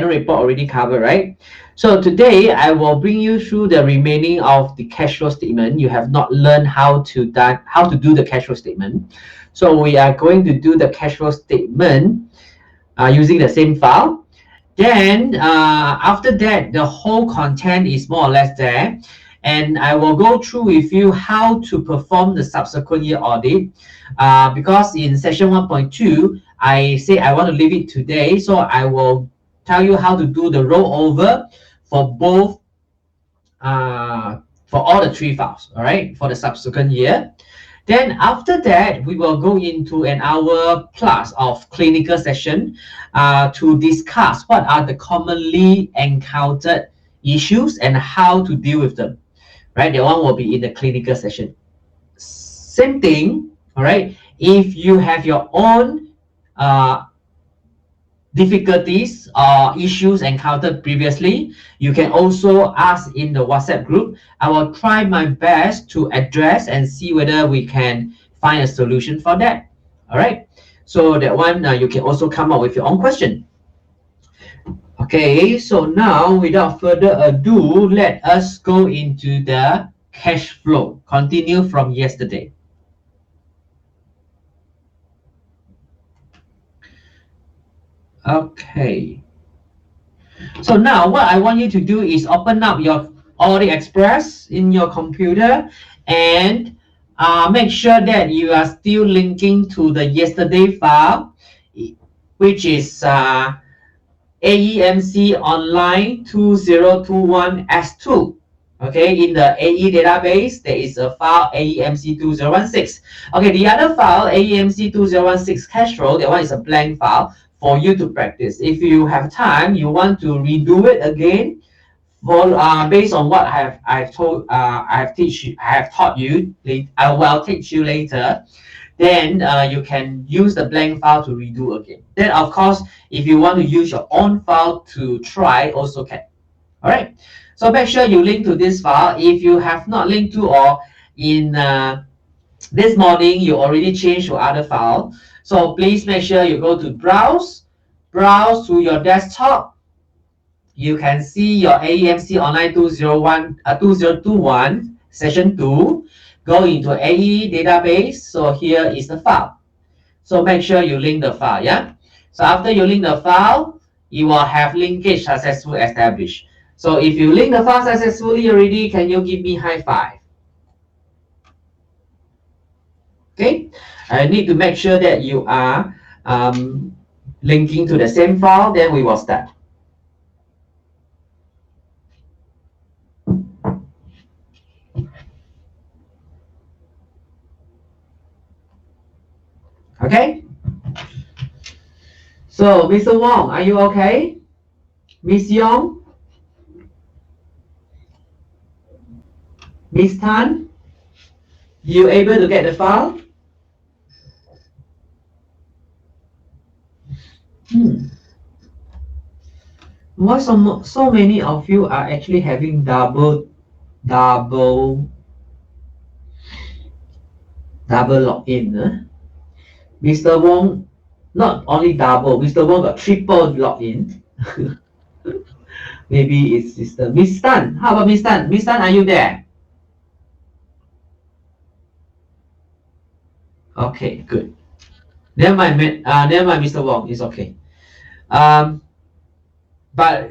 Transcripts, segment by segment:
annual report already covered, right? So today I will bring you through the remaining of the cash flow statement. You have not learned how to do the cash flow statement. So we are going to do the cash flow statement using the same file. Then after that, the whole content is more or less there. And I will go through with you how to perform the subsequent year audit. Because in session 1.2, I say I want to leave it today. So I will tell you how to do the rollover for both, for all the three files, all right, for the subsequent year. Then after that, we will go into an hour plus of clinical session to discuss what are the commonly encountered issues and how to deal with them, right? That one will be in the clinical session. Same thing, all right? If you have your own difficulties or issues encountered previously, you can also ask in the WhatsApp group. I will try my best to address and see whether we can find a solution for that. All right. So that one, you can also come up with your own question. Okay. So now, without further ado, let us go into the cash flow. Continue from yesterday. Okay. So now what I want you to do is open up your Audit Express in your computer and make sure that you are still linking to the yesterday file, which is AEMC Online 2021S2. Okay, in the AE database, there is a file AEMC 2016. Okay, the other file, AEMC 2016 cash flow, that one is a blank file for you to practice. If you have time, you want to redo it again, for based on what I have taught you, I will teach you later. Then you can use the blank file to redo again. Then of course, if you want to use your own file to try, also can. All right. So make sure you link to this file. If you have not linked to, or in this morning you already changed to other file, so please make sure you go to browse to your desktop. You can see your AEMC Online 2021 session 2. Go into AE database. So here is the file. So make sure you link the file, yeah? So after you link the file, you will have linkage successfully established. So if you link the file successfully already, can you give me high five? Okay, I need to make sure that you are linking to the same file, then we will start. Okay, so Mr. Wong, are you okay? Miss Young? Miss Tan? You able to get the file? Why so many of you are actually having double login? Mr. Wong, not only double, Mr. Wong got triple login. Maybe it's sister. Miss Tan, how about Miss Tan? Miss Tan, are you there? Okay, good. Never mind, Mr. Wong, it's okay. But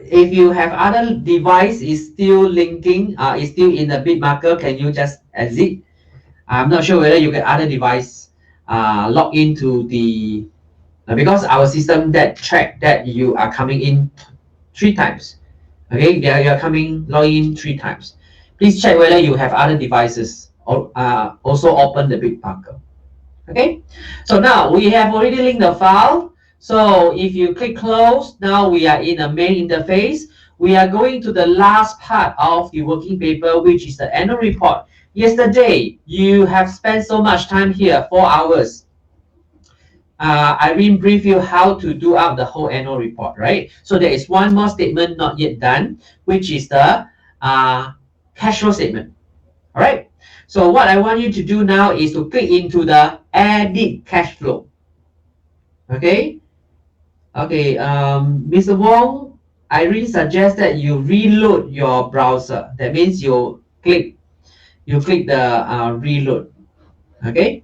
if you have other device is still linking, is still in the bit marker, can you just exit? I'm not sure whether you get other device log into the, because our system that track that you are coming in 3 times. Okay, you are coming log in 3 times. Please check whether you have other devices or also open the bit marker. Okay, so now we have already linked the file. So if you click close, now we are in the main interface. We are going to the last part of the working paper, which is the annual report. Yesterday, you have spent so much time here, 4 hours. Irene briefed you how to do out the whole annual report, right? So there is one more statement not yet done, which is the cash flow statement. All right. So what I want you to do now is to click into the edit cash flow. Okay. Okay. Mr. Wong, I really suggest that you reload your browser. That means you click the reload. Okay.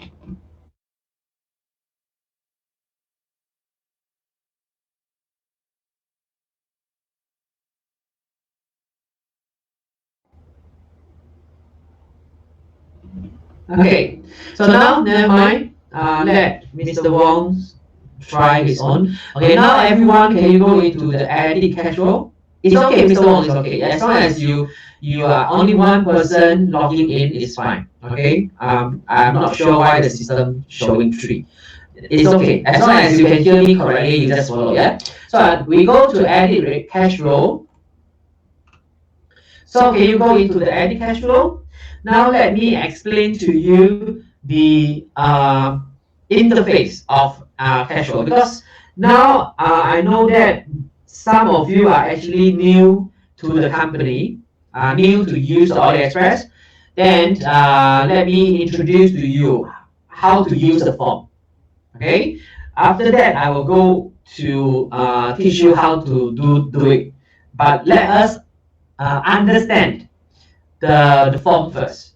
Okay. So now never mind. Let Mr. Wong try his own. Okay. Now everyone, can you go into the edit cache flow? It's okay, Mr. Wong. It's okay. As long as you are only one person logging in, it's fine. Okay. I'm not sure why the system showing three. It's okay. As long as you can hear me correctly, you just follow. Yeah. So we go to edit cache flow. So can you go into the edit cache flow? Now let me explain to you the interface of cache flow, because now I know that some of you are actually new to the company, new to use the AliExpress. Then let me introduce to you how to use the form. Okay. After that, I will go to teach you how to do it. But let us understand the form first.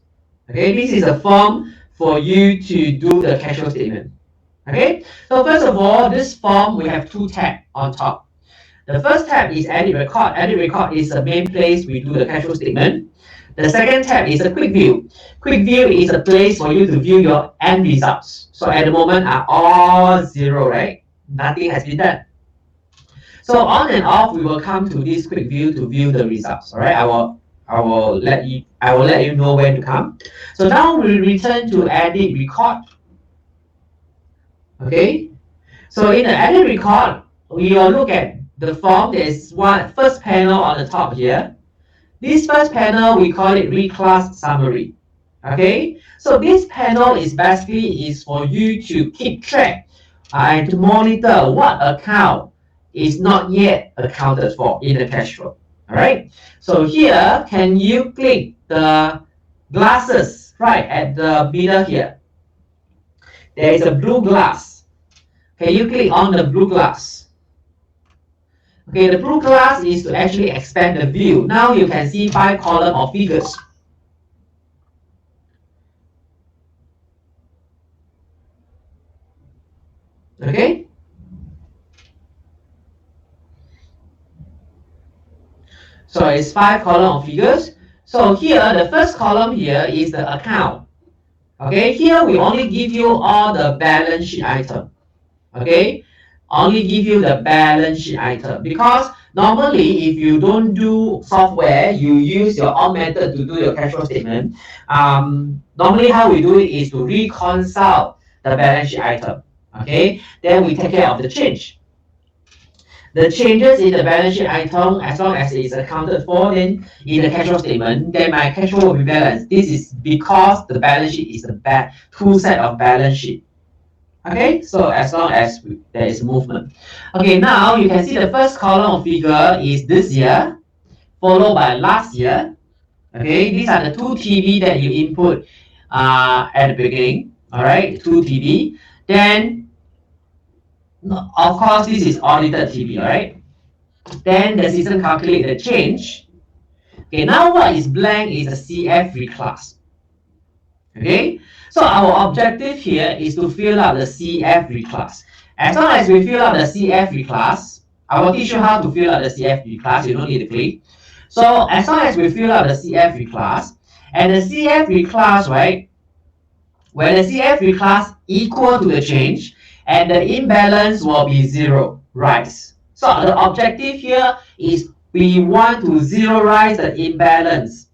Okay, this is a form for you to do the cash flow statement. Okay, so first of all, this form we have two tabs on top. The first tab is edit record. Edit record is the main place we do the cash flow statement. The second tab is a quick view. Quick view is a place for you to view your end results. So at the moment are all zero, right? Nothing has been done. So on and off, we will come to this quick view to view the results. All right, I will let you know when to come. So now we return to edit record. Okay. So in the edit record, we will look at the form. There's one first panel on the top here. This first panel we call it reclass summary. Okay. So this panel is basically for you to keep track and to monitor what account is not yet accounted for in the cash flow. All right. So here, can you click the glasses right at the middle here? There is a blue glass. Can you click on the blue glass? Okay, the blue glass is to actually expand the view. Now you can see 5 columns of figures. Okay. So it's 5 columns of figures. So here, the first column here is the account. Okay, here we only give you all the balance sheet item. Okay, only give you the balance sheet item, because normally if you don't do software, you use your own method to do your cash flow statement. Normally how we do it is to reconcile the balance sheet item. Okay, then we take care of the change. The changes in the balance sheet item, as long as it's accounted for, then in the cash flow statement, then my cash flow will be balanced. This is because the balance sheet is the two set of balance sheet. Okay, so as long as there is movement. Okay, now you can see the first column of figure is this year, followed by last year. Okay, these are the two TV that you input at the beginning. All right, two TV. Then, of course, this is audited TV. All right. Then the system calculate the change. Okay, now what is blank is a CF reclass. Okay, so our objective here is to fill out the CF reclass. As long as we fill out the CF reclass, I will teach you how to fill out the CF reclass. You don't need to click. So as long as we fill out the CF reclass, and the CF reclass, right, when the CF reclass equal to the change, and the imbalance will be zero, right? So the objective here is we want to zeroize the imbalance.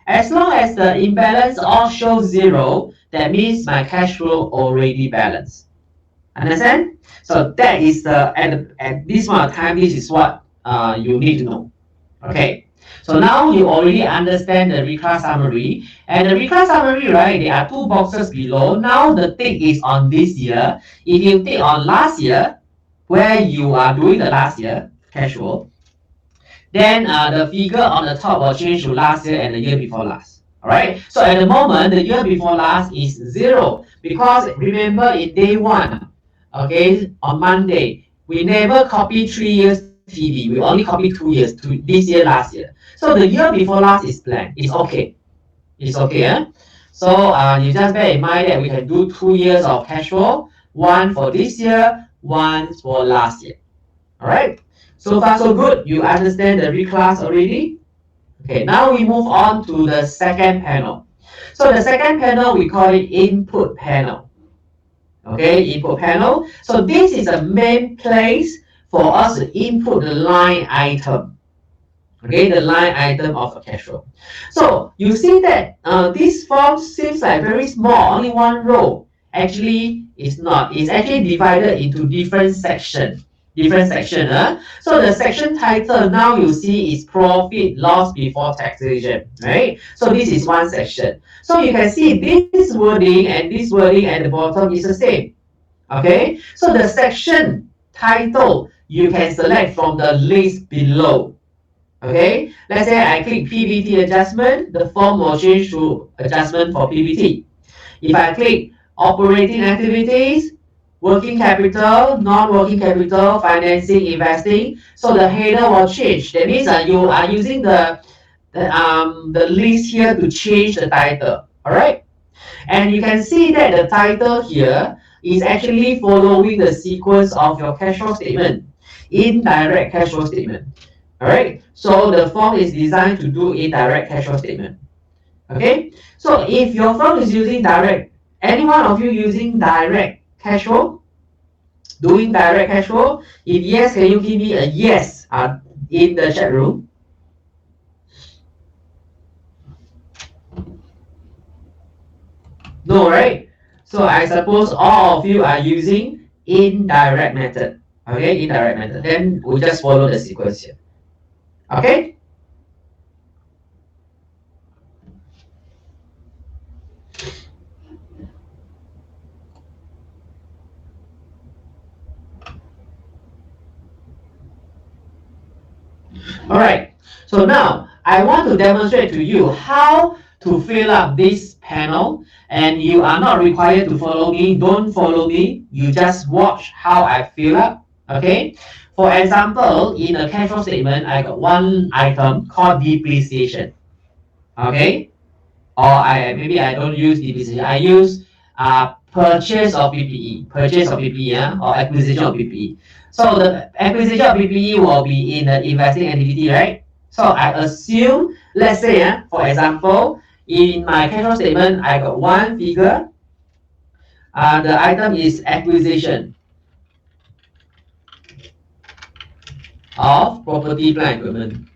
As long as the imbalance all shows zero, that means my cash flow already balanced. Understand? So that is at this point of time, this is what you need to know. Okay. So now you already understand the reclass summary. And the reclass summary, right, there are two boxes below. Now the tick is on this year. If you tick on last year, where you are doing the last year cash flow, then the figure on the top will change to last year and the year before last. All right. So at the moment, the year before last is zero, because remember in day one, okay, on Monday, we never copy 3 years TB. We only copy 2 years, to this year, last year. So the year before last is blank. It's okay. It's okay. So you just bear in mind that we can do 2 years of cash flow, one for this year, one for last year. All right. So far so good. You understand the reclass already? Okay. Now we move on to the second panel. So the second panel we call it input panel. Okay, input panel. So this is a main place for us to input the line item. Okay, the line item of a cash flow. So you see that this form seems like very small, only one row. Actually, it's not. It's actually divided into different sections. Different section. So the section title now you see is profit loss before taxation, right? So this is one section. So you can see this wording and this wording at the bottom is the same. Okay, so the section title you can select from the list below. Okay, let's say I click PBT adjustment, the form will change to adjustment for PBT. If I click operating activities, working capital, non-working capital, financing, investing, so the header will change. That means you are using the list here to change the title. All right, and you can see that the title here is actually following the sequence of your cash flow statement, indirect cash flow statement. All right, so the form is designed to do indirect cash flow statement. Okay, so if your firm is using direct, any one of you using direct cash flow, doing direct cash flow? If yes, can you give me a yes in the chat room? No, right? So I suppose all of you are using indirect method. Okay, indirect method. Then we just follow the sequence here. Okay? All right. So now I want to demonstrate to you how to fill up this panel, and you are not required to follow me. Don't follow me. You just watch how I fill up. Okay. For example, in a cash flow statement, I got one item called depreciation. Okay. Or maybe I don't use depreciation. I use purchase of PPE, or acquisition of PPE. So the acquisition of PPE will be in the investing activity, right? So I assume, let's say, for example, in my cash flow statement, I got one figure. The item is acquisition of property, plant, equipment.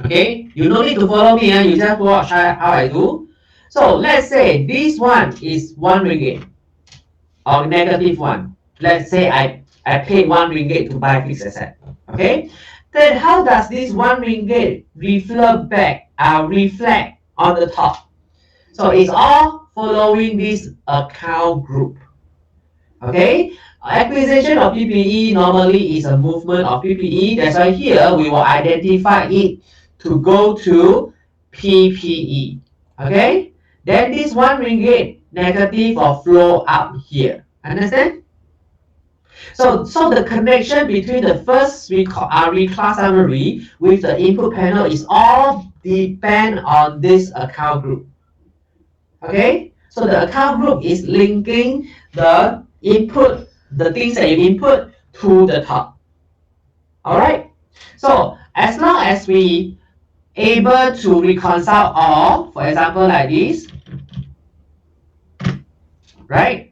Okay, you no need to follow me, you just watch how I do. So let's say this one is 1 ringgit or negative 1. Let's say I paid 1 ringgit to buy fixed asset. Okay, then how does this 1 ringgit reflect on the top? So it's all following this account group. Okay, acquisition of PPE normally is a movement of PPE. That's why here we will identify it to go to PPE. Okay, then this 1 ringgit negative will flow up here. Understand? So the connection between the first reclass summary with the input panel is all depend on this account group. Okay, so the account group is linking the input, the things that you input to the top. All right. So as long as we able to reconcile all, for example, like this, right?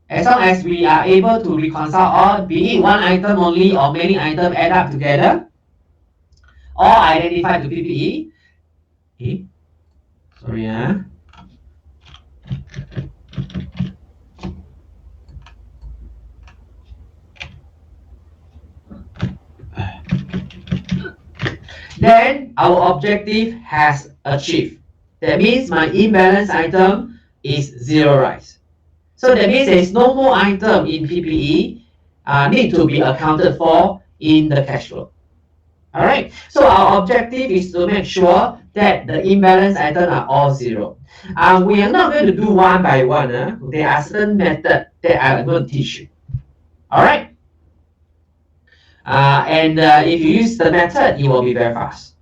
As long as we are able to reconcile all, be it one item only or many items add up together, all identified to PPE. Okay. Sorry, then our objective has achieved. That means my imbalance item is zeroized. So that means there is no more item in PPE need to be accounted for in the cash flow. All right. So our objective is to make sure that the imbalance items are all zero. We are not going to do one by one. There are certain methods that I'm going to teach you. All right. If you use the method, it will be very fast.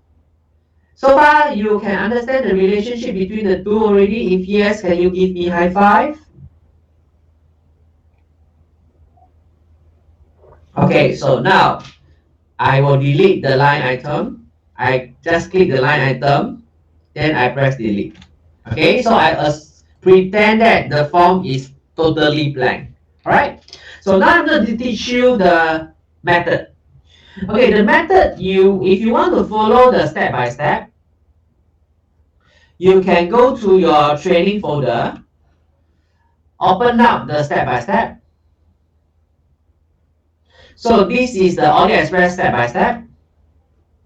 So far, you can understand the relationship between the two already. If yes, can you give me high five? Okay, so now I will delete the line item. I just click the line item, then I press delete. Okay, so I pretend that the form is totally blank. Alright, so now I'm going to teach you the method. Okay, the method, if you want to follow the step by step, you can go to your training folder, open up the step by step. So this is the AliExpress step by step.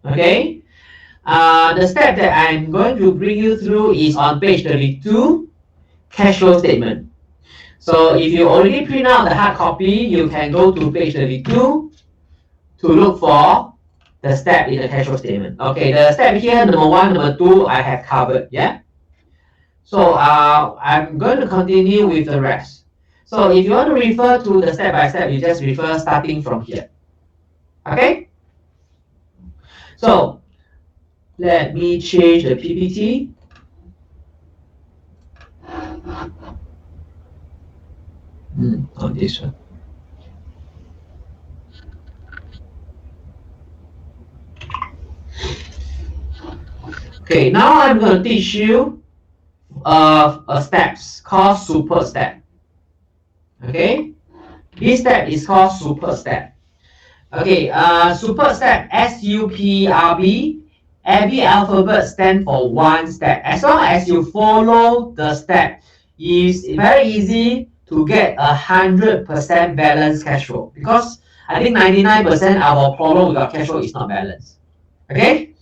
Okay, the step that I'm going to bring you through is on page 32, cash flow statement. So if you already print out the hard copy, you can go to page 32 to look for the step in the cash flow statement. Okay, the step here, number 1, number 2, I have covered, yeah? So I'm going to continue with the rest. So if you want to refer to the step by step, you just refer starting from here. Okay? So let me change the PPT. On this one. Okay, now I'm going to teach you a steps called super step. Okay, this step is called super step. Okay, super step, SUPRB. Every alphabet stands for one step. As long as you follow the step, it's very easy to get 100% balanced cash flow, because I think 99% of our problem with our cash flow is not balanced. Okay?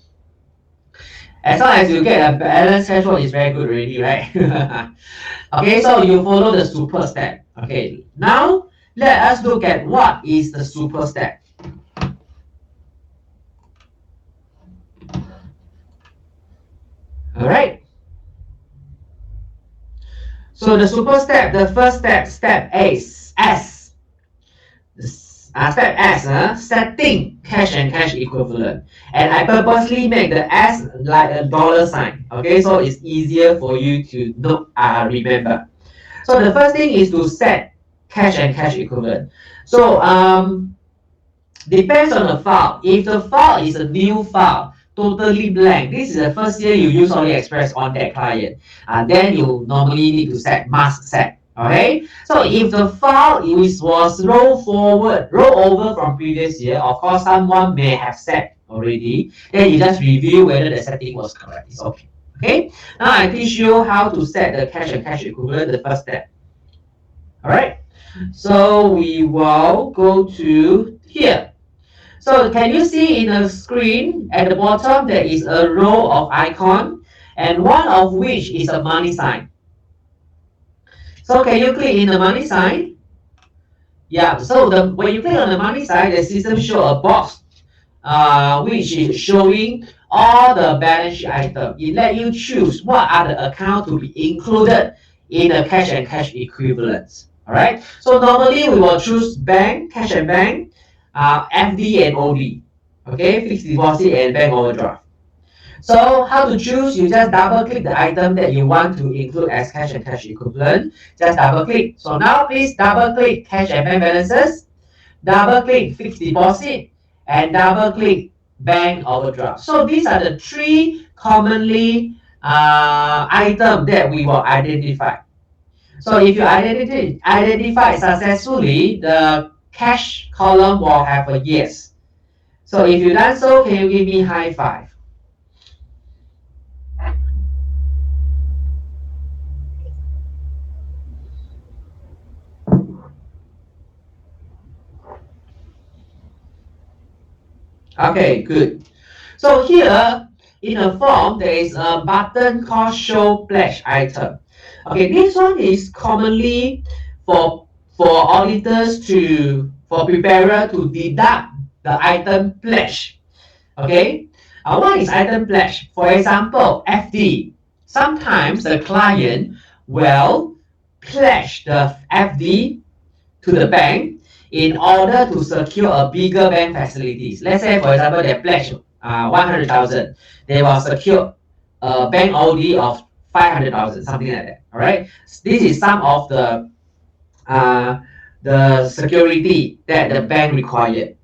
As long as you get a balanced cash flow, it's very good already, right? Okay, so you follow the super step. Okay, now let us look at what is the super step. All right. So the super step, the first step, step S. Step S, setting cash and cash equivalent. And I purposely make the S like a dollar sign. Okay, so it's easier for you to remember. So the first thing is to set cash and cash equivalent. So depends on the file. If the file is a new file, totally blank, this is the first year you use AliExpress on that client, then you normally need to set, must set. Okay, so if the file was roll over from previous year, of course someone may have set already, then you just review whether the setting was correct. It's okay. Okay, now I teach you how to set the cash and cash equivalent, the first step. All right, so we will go to here. So can you see in the screen at the bottom there is a row of icon, and one of which is a money sign. So can you click in the money sign? Yeah, so when you click on the money sign, the system show a box which is showing all the balance sheet items. It let you choose what are the accounts to be included in the cash and cash equivalents. All right, so normally we will choose bank, cash and bank, FD and OD. Okay, fixed deposit and bank overdraft. So how to choose? You just double click the item that you want to include as cash and cash equivalent. Just double click. So now please double click cash and bank balances, double click fixed deposit, and double click bank overdraft. So these are the three commonly items that we will identify. So if you identify successfully, the cash column will have a yes. So if you done so, can you give me high five? Okay, good. So here in the form, there is a button called Show Pledge Item. Okay, this one is commonly for auditors for preparer to deduct the item pledge. Okay, what is item pledge? For example, FD. Sometimes the client will pledge the FD to the bank in order to secure a bigger bank facilities. Let's say, for example, they pledge 100,000. They will secure a bank OD of 500,000, something like that. All right. This is some of the security that the bank required.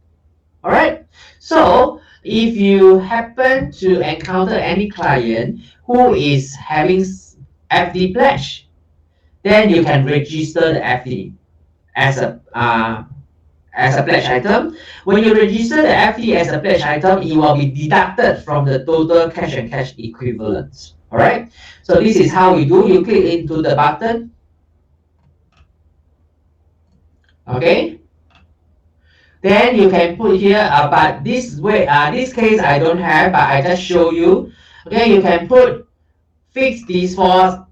All right. So if you happen to encounter any client who is having FD pledge, then you can register the FD as a pledge item. When you register the FD as a pledge item, it will be deducted from the total cash and cash equivalents. All right. So this is how we do. You click into the button. Okay. Then you can put here, but this way, this case I don't have, but I just show you. Okay, you can put fixed deposit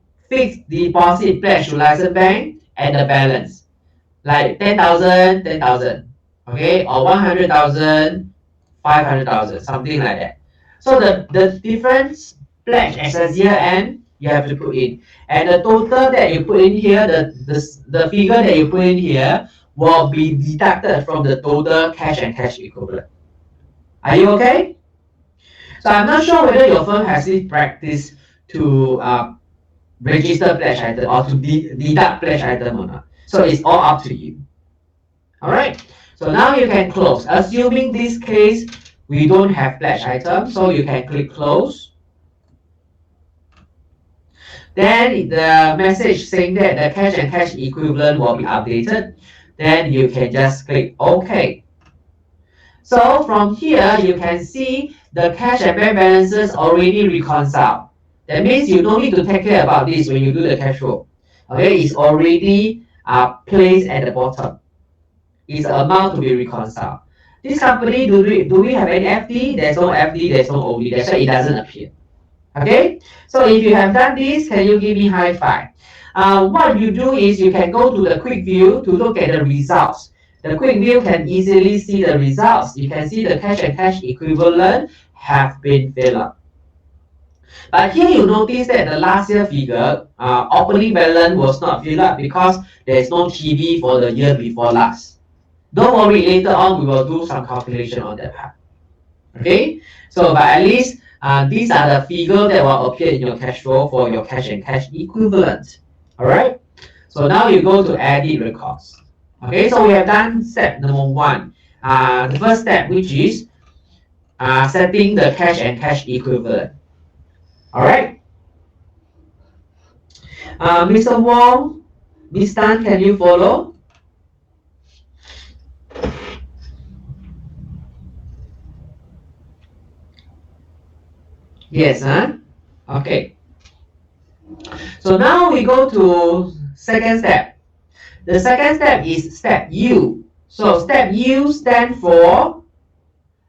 pledge to license bank and the balance, like 10,000, 10,000, okay, or 100,000, 500,000, something like that. So the difference pledge as a year end, you have to put in, and the total that you put in here, the figure that you put in here will be deducted from the total cash and cash equivalent. Are you okay? So I'm not sure whether your firm has this practice to register pledge item or to deduct pledge item or not. So it's all up to you. All right. So now you can close. Assuming this case we don't have pledge item, so you can click close. Then the message saying that the cash and cash equivalent will be updated. Then you can just click OK. So from here, you can see the cash and bank balances already reconciled. That means you don't need to take care about this when you do the cash flow. Okay, it's already placed at the bottom. It's the amount to be reconciled. This company, do we have any FD? There's no FD, there's no OD. That's why it doesn't appear. Okay, so if you have done this, can you give me high five? What you do is you can go to the quick view to look at the results. The quick view can easily see the results. You can see the cash and cash equivalent have been filled up. But here you notice that the last year figure, opening balance was not filled up because there is no TB for the year before last. Don't worry, later on we will do some calculation on that part. Okay, so but at least these are the figures that will appear in your cash flow for your cash and cash equivalent. All right. So now you go to edit records. Okay, so we have done step number 1. The first step, which is setting the cash and cash equivalent. All right. Mr. Wong, Ms. Tan, can you follow? Yes, huh? Okay. So now we go to second step. The second step is step U. So step U stands for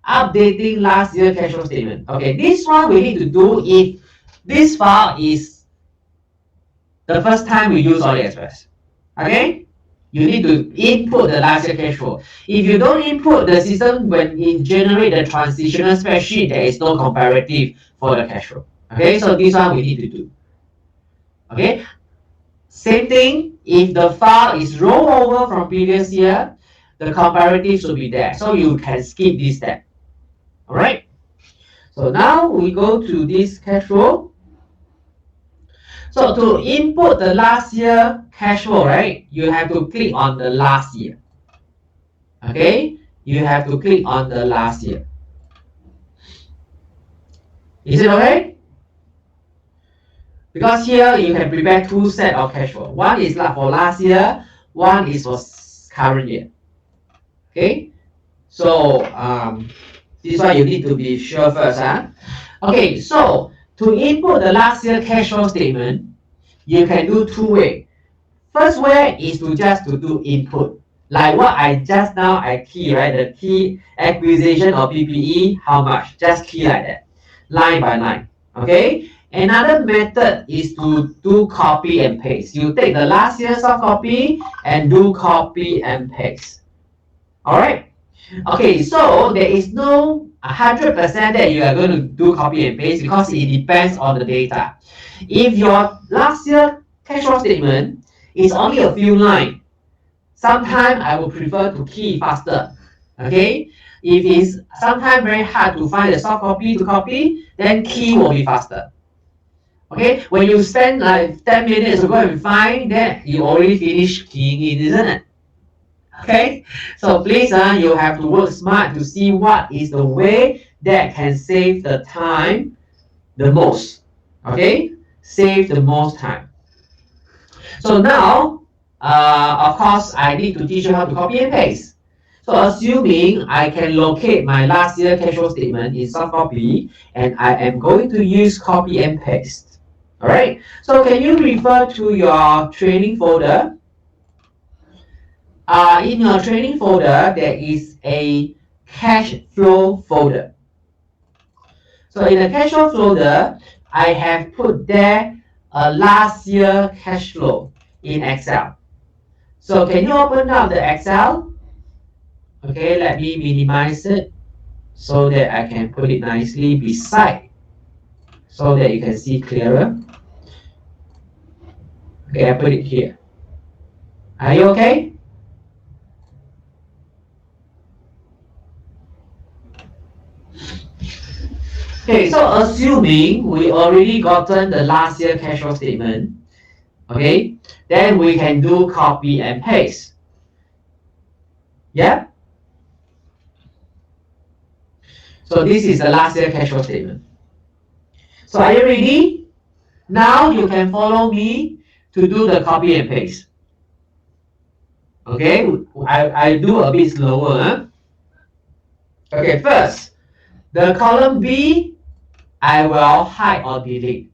updating last year cash flow statement. Okay, this one we need to do if this file is the first time we use AliExpress. Okay, you need to input the last year cash flow. If you don't input, the system when it generates the transitional spreadsheet, there is no comparative for the cash flow. Okay, so this one we need to do. Okay, same thing, if the file is rolled over from previous year, the comparative should be there. So you can skip this step. All right. So now we go to this cash flow. So to input the last year cash flow, right, you have to click on the last year. Okay, you have to click on the last year. Is it okay? Because here you can prepare 2 sets of cash flow. One is for last year, one is for current year. Okay, so this one you need to be sure first. Okay, so to input the last year cash flow statement, you can do 2 ways. First way is to just to do input, like what I just now I key, right? The key acquisition of PPE, how much? Just key like that, line by line. Okay. Another method is to do copy and paste. You take the last year's soft copy and do copy and paste. All right. Okay, so there is no 100% that you are going to do copy and paste because it depends on the data. If your last year cash flow statement is only a few lines, sometimes I would prefer to key faster. Okay, if it's sometimes very hard to find the soft copy to copy, then key will be faster. Okay, when you spend like 10 minutes to go and find that, you already finished keying it, isn't it? Okay, so please you have to work smart to see what is the way that can save the time the most. Okay, save the most time. So now, of course, I need to teach you how to copy and paste. So assuming I can locate my last year cash flow statement in soft copy, and I am going to use copy and paste. All right. So can you refer to your training folder? In your training folder, there is a cash flow folder. So in the cash flow folder, I have put there a last year cash flow in Excel. So can you open up the Excel? Okay, let me minimize it so that I can put it nicely beside so that you can see clearer. Okay, I put it here. Are you okay? Okay, so assuming we already gotten the last year cash flow statement, okay, then we can do copy and paste. Yeah? So this is the last year cash flow statement. So are you ready? Now you can follow me to do the copy and paste. Okay, I do a bit slower. Huh? Okay, first, the column B, I will hide or delete.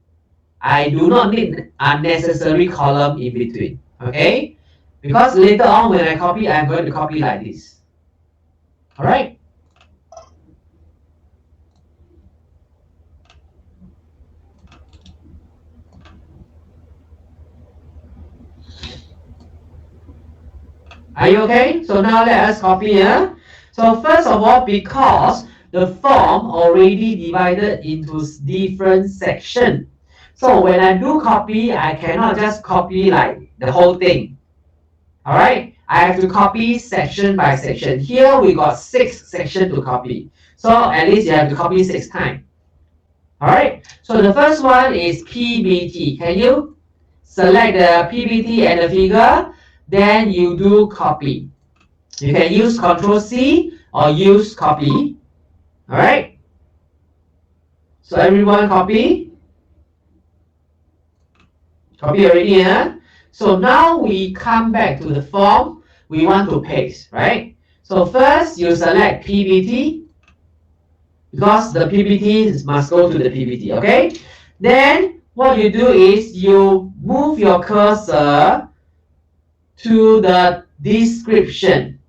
I do not need unnecessary column in between. Okay, because later on when I copy, I'm going to copy like this. All right. Are you okay? So now let us copy here. So first of all, because the form already divided into different sections. So when I do copy, I cannot just copy like the whole thing. All right, I have to copy section by section. Here we got 6 sections to copy. So at least you have to copy 6 times. All right, so the first one is PBT. Can you select the PBT and the figure? Then you do copy. You can use Ctrl C or use copy. All right. So everyone copy. Copy already, huh? So now we come back to the form we want to paste, right? So first you select PBT because the PBT must go to the PBT, okay? Then what you do is you move your cursor to the description.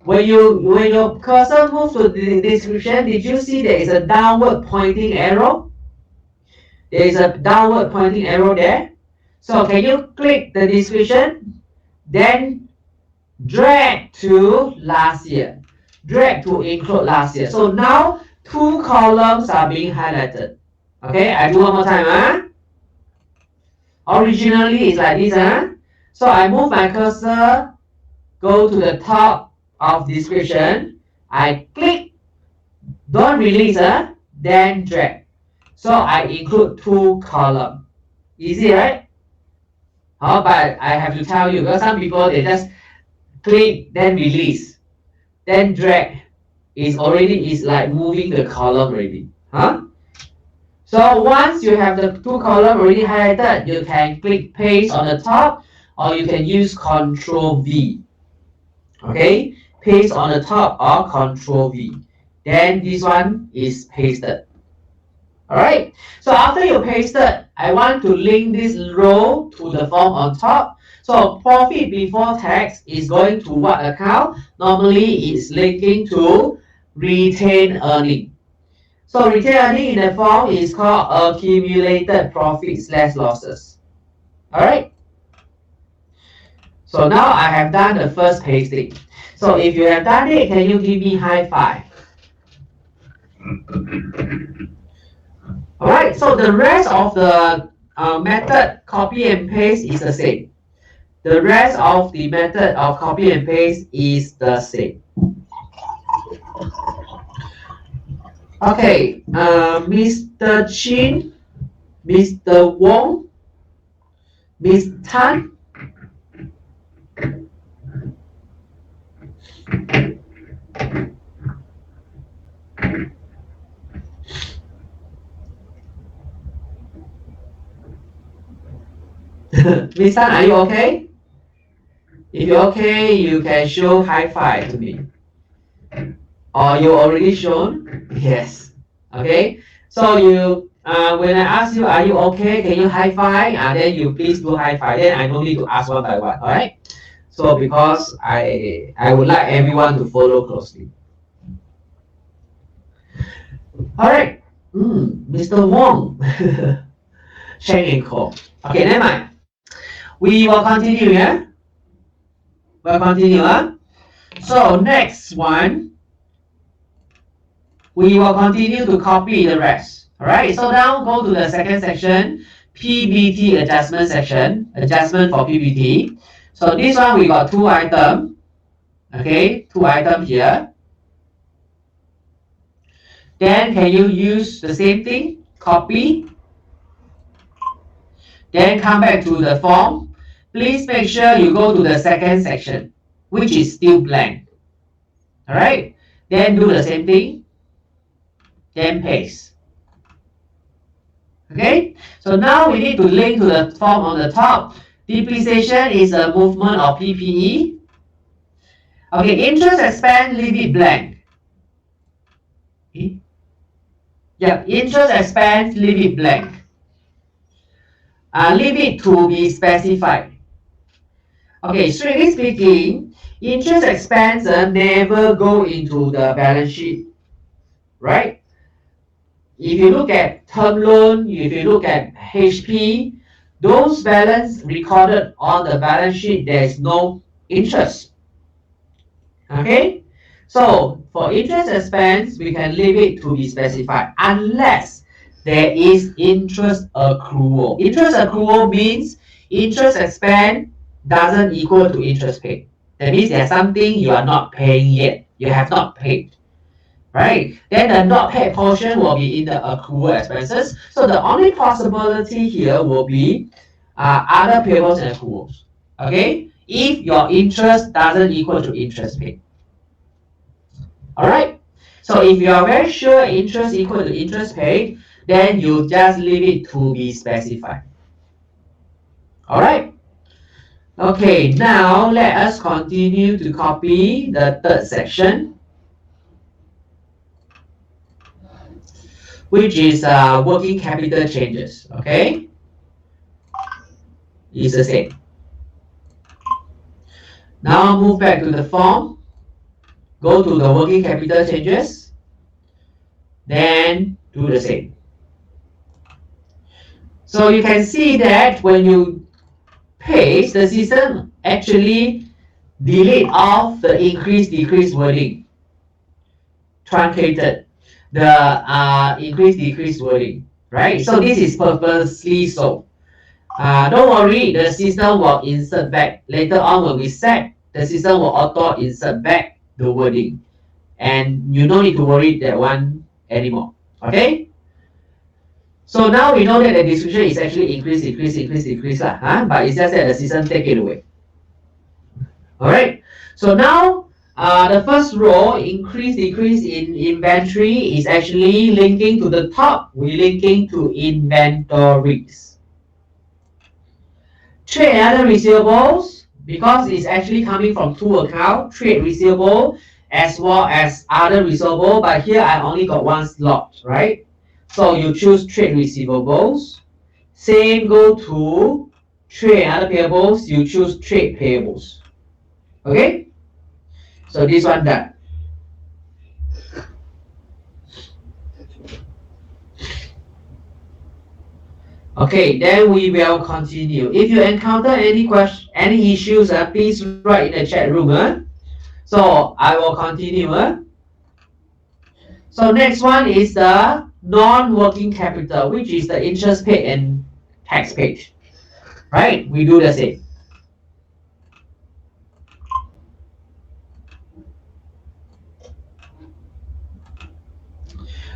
When your cursor moves to the description, did you see there is a downward pointing arrow? There is a downward pointing arrow there. So can you click the description, then drag to last year, drag to include last year. So now 2 columns are being highlighted. Okay, I do one more time. Originally it's like this. So I move my cursor, go to the top of description, I click, don't release, then drag. So I include 2 columns. Easy, right? But I have to tell you, because some people they just click, then release, then drag. Is like moving the column already. So once you have the 2 columns already highlighted, you can click paste on the top, or you can use Ctrl V. Okay, paste on the top or Ctrl V. Then this one is pasted. Alright, so after you pasted, I want to link this row to the form on top. So profit before tax is going to what account? Normally it's linking to retained earning. So retained earning in the form is called accumulated profits less losses. Alright, so now I have done the first pasting. So if you have done it, can you give me high five? Alright, so the rest of the method, copy and paste, is the same. The rest of the method of copy and paste is the same. Okay, Mr. Chin, Mr. Wong, Miss Tan. Miss Tan, are you okay? If you're okay, you can show high five to me. Or you already shown? Yes. Okay. So you, when I ask you, are you okay? Can you high five? And then you please do high five. Then I don't need to ask one by one. All right. So because I would like everyone to follow closely. All right. Mr. Wong. Sheng and Co. Okay, never mind. We will continue, yeah? We'll continue, huh? So next one, we will continue to copy the rest. All right, so now go to the second section, PBT adjustment section, adjustment for PBT. So this one we got two items, okay, two items here. Then can you use the same thing, copy, then come back to the form. Please make sure you go to the second section, which is still blank. All right, then do the same thing, then paste. Okay, so now we need to link to the form on the top. Depreciation is a movement of PPE. Okay, interest expense, leave it blank. Yeah, interest expense, leave it blank. Leave it to be specified. Okay, strictly speaking, interest expense never go into the balance sheet, right? If you look at term loan, if you look at HP, those balance recorded on the balance sheet, there is no interest. Okay? So for interest expense, we can leave it to be specified unless there is interest accrual. Interest accrual means interest expense doesn't equal to interest paid. That means there's something you are not paying yet. You have not paid. Right? Then the not paid portion will be in the accrual expenses. So the only possibility here will be other payables and accruals. Okay? If your interest doesn't equal to interest paid. Alright? So if you are very sure interest equal to interest paid, then you just leave it to be specified. Alright? Okay, now let us continue to copy the third section, which is working capital changes. Okay? It's the same. Now move back to the form. Go to the working capital changes. Then do the same. So you can see that when you paste, the system actually delete off the increase decrease wording, truncated the increase decrease wording, right? So this is purposely so. Don't worry, the system will insert back. Later on when we set, the system will auto insert back the wording. And you don't need to worry that one anymore. Okay? So now we know that the description is actually increase, decrease, increase, decrease. But it's just that the system take it away. Alright? So now the first row, increase, decrease in inventory, is actually linking to the top. We're linking to inventories. Trade and other receivables, because it's actually coming from two accounts, trade receivable as well as other receivable, but here I only got one slot, right? So you choose trade receivables. Same go to trade and other payables, you choose trade payables. Okay? So this one done. Okay, then we will continue. If you encounter any question, any issues, please write in the chat room. So I will continue. So next one is the non-working capital, which is the interest paid and tax paid. Right? We do the same.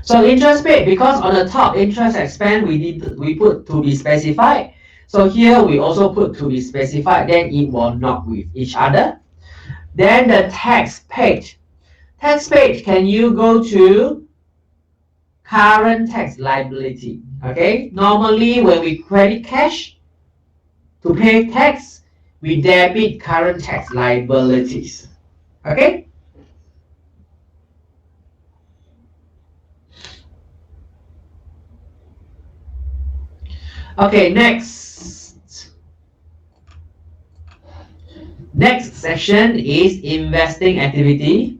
So interest paid, because on the top interest expense we put to be specified. So here we also put to be specified, then it will not with each other. Then the tax paid. Tax paid, can you go to current tax liability? Okay, normally when we credit cash to pay tax, we debit current tax liabilities. Okay? Okay, next. Next section is investing activity.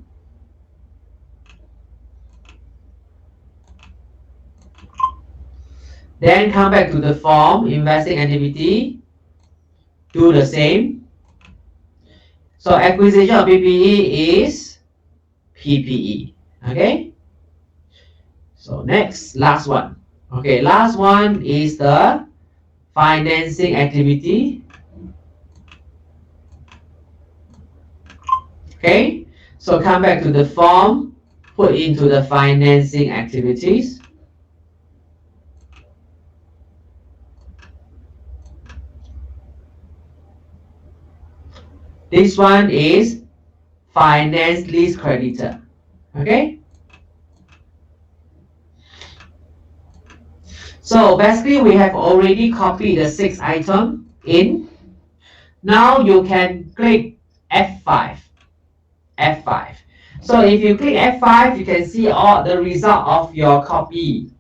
Then come back to the form, investing activity. Do the same. So acquisition of PPE is PPE. Okay? So next, last one. Okay, last one is the financing activity. Okay, so come back to the form, put into the financing activities. This one is finance lease creditor. Okay. So basically we have already copied the 6 items in. Now you can click F5. F5. So if you click F5, you can see all the result of your copy.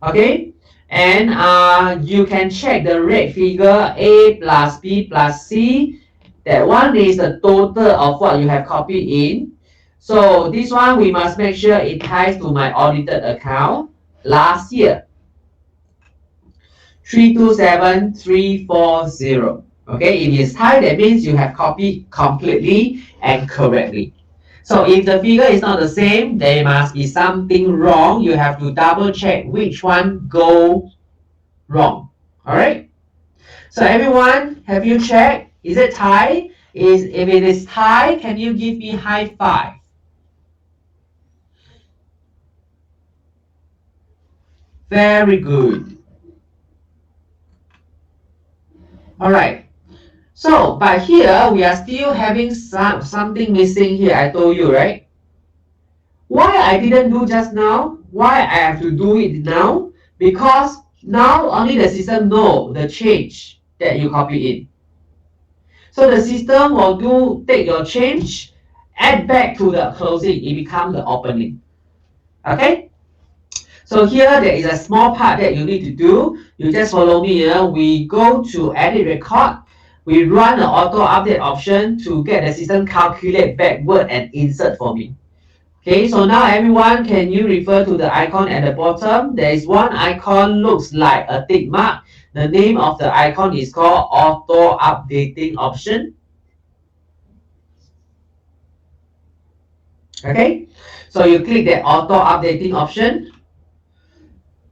Okay, and you can check the red figure A plus B plus C. That one is the total of what you have copied in. So this one we must make sure it ties to my audited account last year. 327340. Okay, if it's tied, that means you have copied completely and correctly. So if the figure is not the same, there must be something wrong. You have to double check which one go wrong. All right. So everyone, have you checked? Is it tied? If it is tied, can you give me high five? Very good. All right. So, but here we are still having something missing here. I told you, right? Why I didn't do just now? Why I have to do it now? Because now only the system know the change that you copy in. So the system will take your change, add back to the closing, it becomes the opening. Okay? So here there is a small part that you need to do. You just follow me here. We go to edit record. We run the auto update option to get the system calculate backward and insert for me. Okay, so now everyone, can you refer to the icon at the bottom? There is one icon looks like a tick mark. The name of the icon is called auto updating option. Okay, so you click the auto updating option.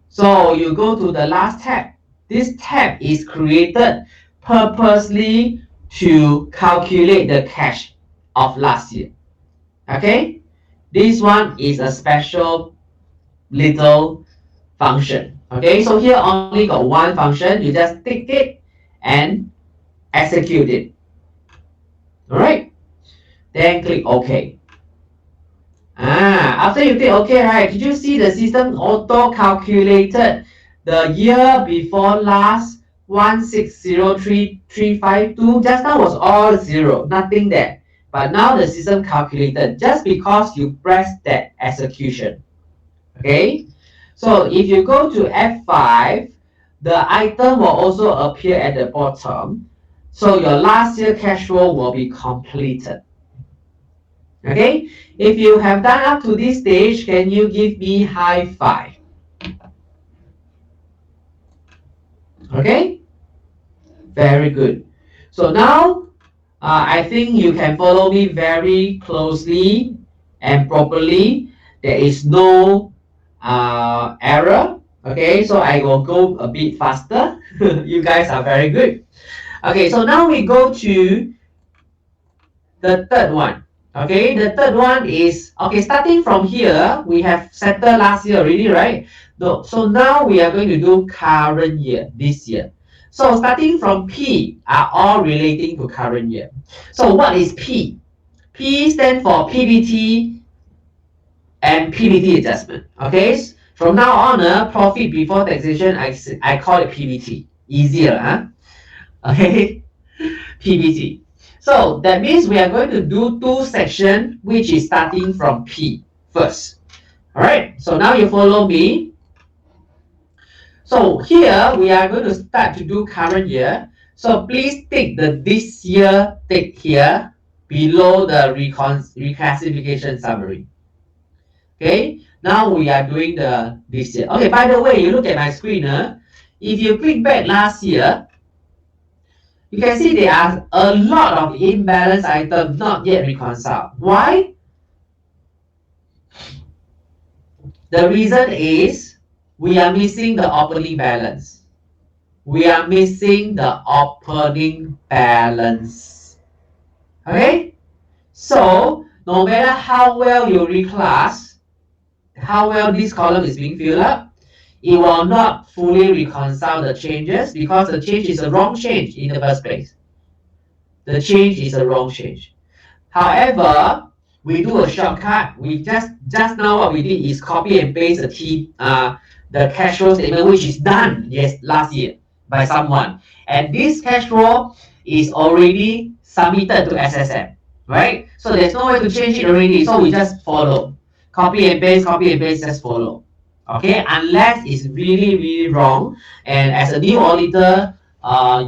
So you go to the last tab. This tab is created purposely to calculate the cash of last year. Okay, this one is a special little function. Okay, so here only got one function. You just tick it and execute it. All right, then click OK. After you click OK, right? Did you see the system auto calculated the year before last 1603352? Just now was all zero, nothing there. But now the system calculated just because you press that execution. Okay, so if you go to F5, the item will also appear at the bottom. So your last year cash flow will be completed. Okay, if you have done up to this stage, can you give me high five? Okay, very good. So now I think you can follow me very closely and properly. There is no error. Okay, so I will go a bit faster. You guys are very good. Okay, so now we go to the third one. Okay, the third one is, okay, starting from here, we have settled last year already, right? So now we are going to do current year, this year. So starting from P are all relating to current year. So what is P? P stands for PBT and PBT adjustment. Okay, from now on, profit before taxation, I call it PBT. Easier, huh? Okay, PBT. So that means we are going to do two sections, which is starting from P first. All right, so now you follow me. So here we are going to start to do current year. So please take the this year, take here below the reclassification summary. Okay, now we are doing the this year. Okay, by the way, you look at my screen. If you click back last year, you can see there are a lot of imbalance items not yet reconciled. Why? The reason is we are missing the opening balance. We are missing the opening balance. Okay? So, no matter how well you reclass, how well this column is being filled up, it will not fully reconcile the changes because the change is a wrong change in the first place. The change is a wrong change. However, we do a shortcut. We just now what we did is copy and paste the cash flow statement, which is done last year by someone, and this cash flow is already submitted to SSM, right? So there's no way to change it already. So we just follow, copy and paste, just follow. Okay, unless it's really really wrong, and as a new auditor,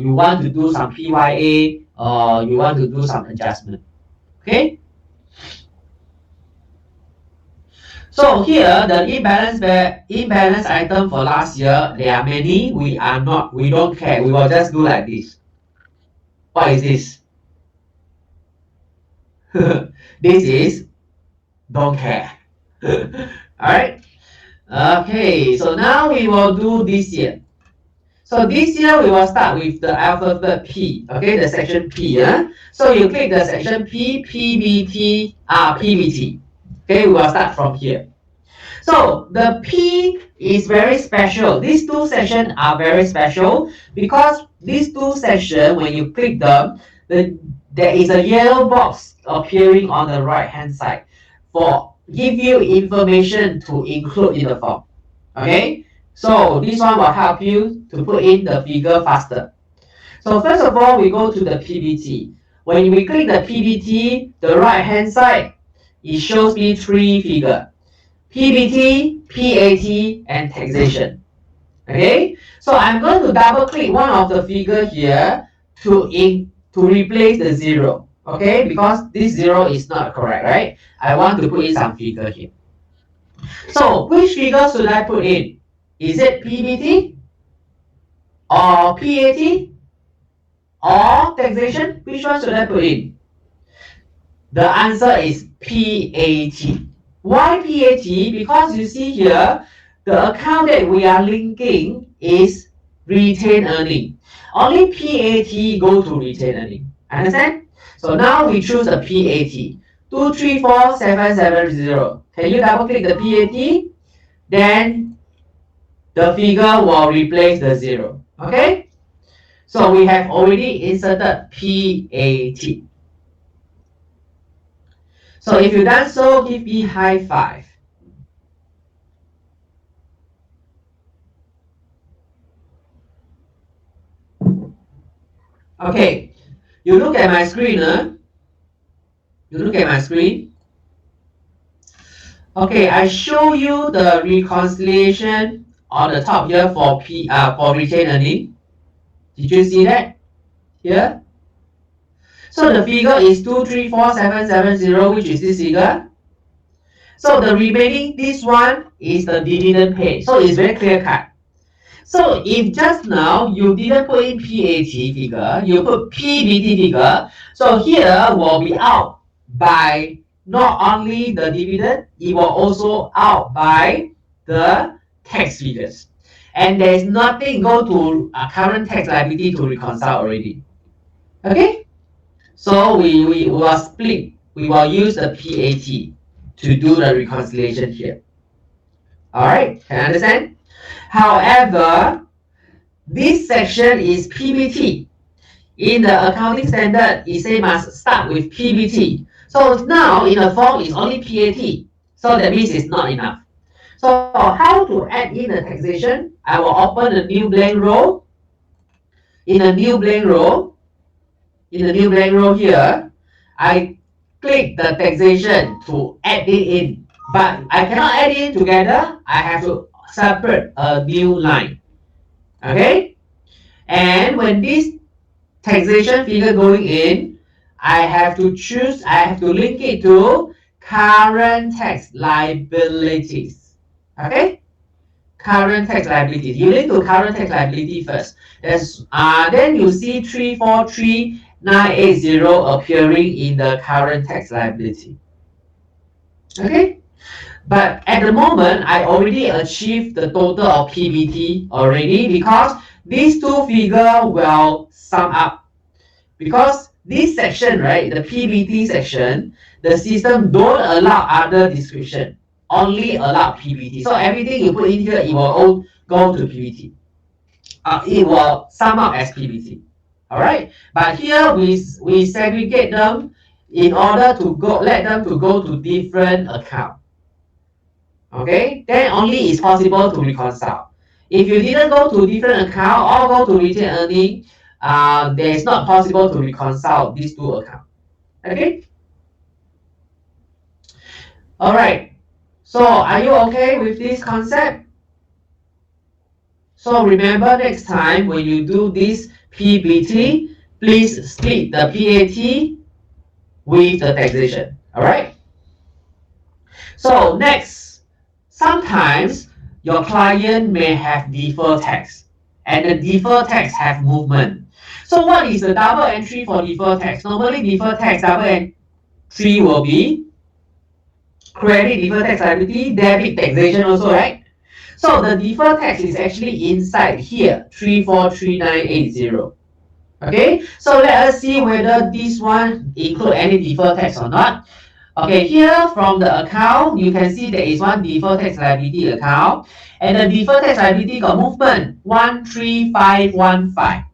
you want to do some PYA or you want to do some adjustment. Okay. So here the imbalance item for last year, there are many. We don't care. We will just do like this. What is this? This is don't care. Alright. Okay, so now we will do this year. So this year we will start with the alphabet P. Okay, the section P. So you click the section P, PBT, PBT. Okay, we will start from here. So the P is very special. These two sections are very special because these two sections, when you click them, there is a yellow box appearing on the right hand side for give you information to include in the form. Okay, so this one will help you to put in the figure faster. So first of all, we go to the PBT. When we click the PBT, the right hand side, it shows me three figures. PBT, PAT, and taxation. Okay, so I'm going to double click one of the figure here to replace the zero. Okay, because this zero is not correct, right? I want to put in some figure here. So which figure should I put in? Is it PBT or PAT or taxation? Which one should I put in? The answer is PAT. Why PAT? Because you see here, the account that we are linking is retained earning. Only PAT go to retained earning. Understand? So now we choose the PAT. 234770. Can you double click the PAT? Then the figure will replace the zero. Okay? So we have already inserted PAT. So if you done so, give me high five. Okay, you look at my screen, You look at my screen. Okay, I show you the reconciliation on the top here for retained earning. Did you see that here? So the figure is 234770, which is this figure. So the remaining, this one is the dividend paid. So it's very clear cut. So if just now you didn't put in PAT figure, you put PBT figure, so here will be out by not only the dividend, it will also out by the tax figures. And there is nothing go to current tax liability to reconcile already. Okay? So we will split we will use the PAT to do the reconciliation here. Alright, can you understand? However, this section is PBT. In the accounting standard, it says must start with PBT. So now in the form is only PAT. So that means it's not enough. So how to add in the taxation? I will open a new blank row. In a new blank row, here, I click the taxation to add it in. But I cannot add it in together. I have to separate a new line. Okay? And when this taxation figure going in, I have to link it to current tax liabilities. Okay? Current tax liabilities. You link to current tax liability first. Then you see 343980 appearing in the current tax liability. Okay? But at the moment, I already achieved the total of PBT already because these two figures will sum up. Because this section, right, the PBT section, the system don't allow other description, only allow PBT. So everything you put in here, it will all go to PBT. It will sum up as PBT. All right, but here we segregate them in order to let them to go to different account. Okay, then only it's possible to reconcile. If you didn't go to different account or go to retained earning, there is not possible to reconcile these two accounts. Okay. All right. So are you okay with this concept? So remember next time when you do this PBT, please split the PAT with the taxation. All right. So next, sometimes your client may have deferred tax, and the deferred tax have movement. So what is the double entry for deferred tax? Normally deferred tax double entry will be credit deferred tax liability, debit taxation also, right? So the deferred tax is actually inside here, 343980. Okay, so let us see whether this one include any deferred tax or not. Okay, here from the account, you can see there is one deferred tax liability account, and the deferred tax liability got movement 13515.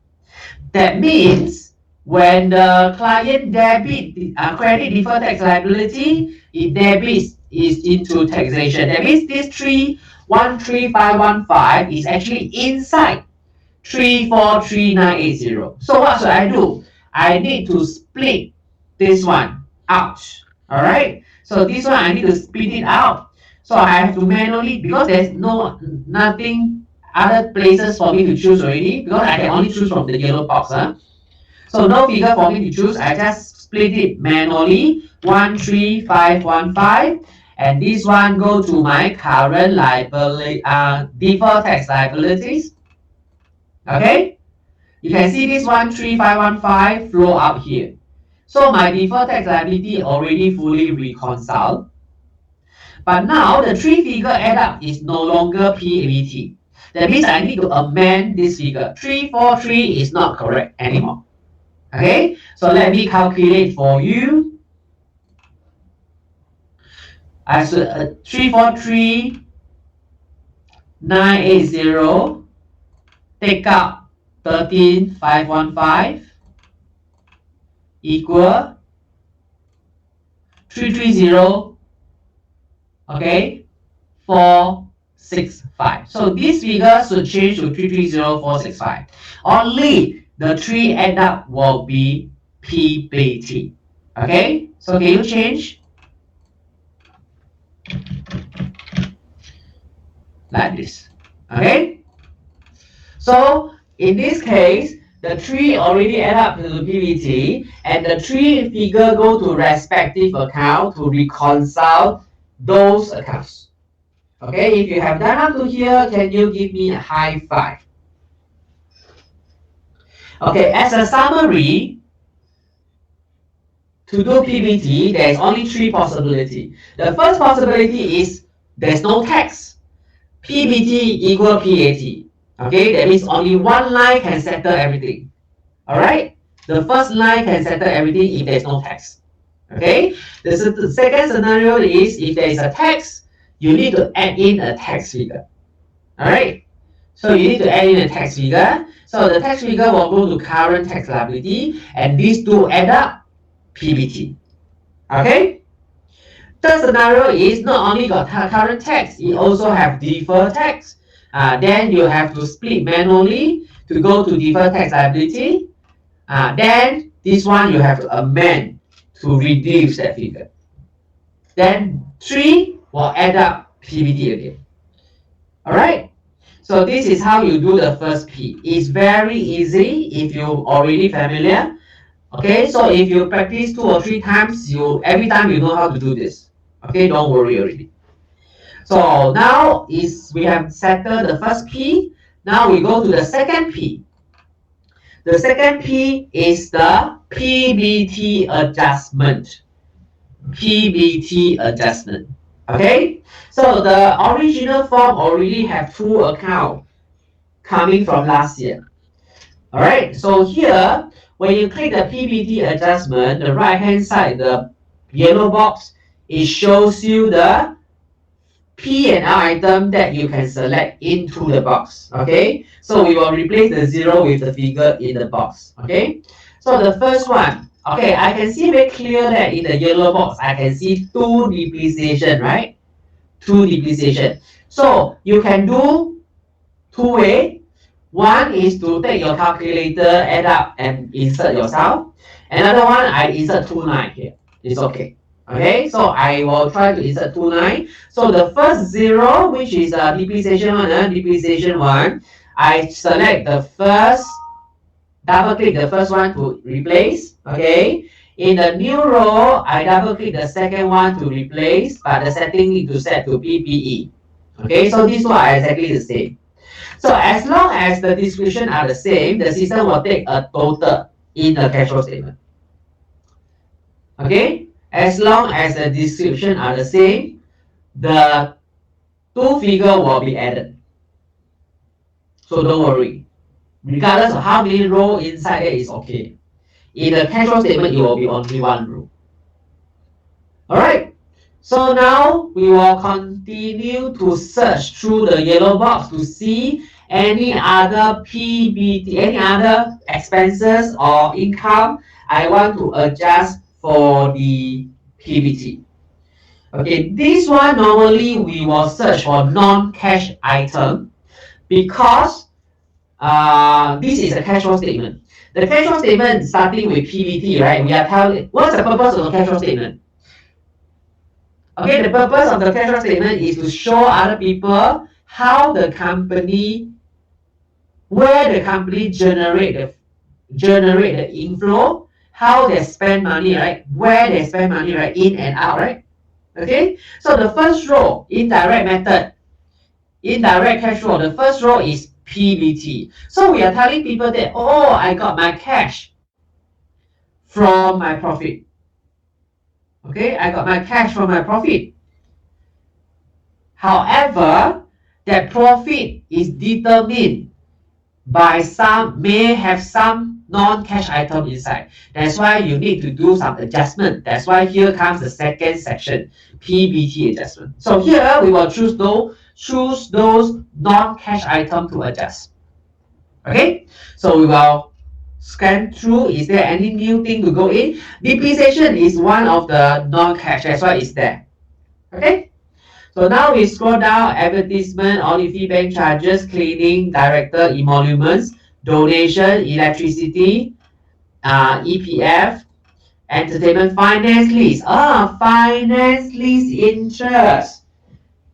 That means when the client debit credit deferred tax liability, it debits is into taxation. That means this 13515 is actually inside 343980. So what should I do? I need to split this one out. All right. So this one I need to split it out. So I have to manually, because there's nothing other places for me to choose already, because I can only choose from the yellow box. So no figure for me to choose. I just split it manually. 13515, and this one go to my current liability, deferred tax liabilities. Okay, you can see this 13515 flow up here. So my deferred tax liability already fully reconciled. But now the three figure add up is no longer PBT. That means I need to amend this figure. 343 is not correct anymore. Okay, so let me calculate for you. As 343980 take out 13515 equal 330, okay, 465. So this figure should change to 330465. Only the three end up will be PBT. Okay, so can you change like this? Okay, so in this case, the three already add up to the PBT, and the three figure go to respective account to reconcile those accounts. Okay, if you have done up to here, can you give me a high five? Okay, as a summary, to do PBT, there is only three possibilities. The first possibility is there's no tax. PBT equal PAT. Okay, that means only one line can settle everything. All right, the first line can settle everything if there's no tax. Okay, the second scenario is if there is a tax, you need to add in a tax figure. All right, so you need to add in a tax figure. So the tax figure will go to current tax liability, and these two add up PBT. Okay. Third scenario is not only got current tax, it also have deferred tax. Then you have to split manually to go to deferred tax liability. Then this one you have to amend to reduce that figure. Then 3 will add up PBT again. Alright? So this is how you do the first P. It's very easy if you're already familiar. Okay, so if you practice 2 or 3 times, every time you know how to do this. Okay, don't worry already. So now we have settled the first P. Now we go to the second P. The second P is the PBT adjustment. PBT adjustment. Okay, so the original form already have 2 accounts coming from last year. Alright, so here when you click the PBT adjustment, the right hand side, the yellow box, it shows you the P&L item that you can select into the box. Okay, so we will replace the 0 with the figure in the box. Okay, so the first one, okay, I can see very clear that in the yellow box I can see 2 depreciation, right? 2 depreciation. So you can do 2 ways. One is to take your calculator, add up and insert yourself. Another one, I insert 29 here. It's okay. Okay, so I will try to insert 29. So the first 0, which is depreciation 1, I select the first, double click the first one to replace. Okay, in the new row, I double click the second one to replace, but the setting need to set to PPE. Okay, so these two are exactly the same. So as long as the description are the same, the system will take a total in the cash flow statement. Okay, as long as the description are the same, the 2 figure will be added. So don't worry. Regardless of how many row inside it is okay. In the cash flow statement, it will be only 1 row. Alright. So now we will continue to search through the yellow box to see any other PBT, any other expenses or income I want to adjust for the PBT. Okay, this one normally we will search for non-cash item because this is a cash flow statement. The cash flow statement starting with PBT, right? We are telling what's the purpose of the cash flow statement? Okay, the purpose of the cash flow statement is to show other people how the company, where the company generate the inflow, how they spend money, right? Where they spend money, right? In and out, right? Okay, so the first row, indirect method, indirect cash flow, the first row is PBT. So we are telling people that, oh, I got my cash from my profit. Okay, I got my cash from my profit. However, that profit is determined by may have some non-cash item inside. That's why you need to do some adjustment. That's why here comes the second section, PBT adjustment. So here we will choose those non-cash item to adjust. Okay, so we will scan through. Is there any new thing to go in? Depreciation is one of the non-cash. That's why it's there. Okay. So now we scroll down, advertisement, audit fee, bank charges, cleaning, director, emoluments, donation, electricity, EPF, entertainment, finance lease. Finance lease interest.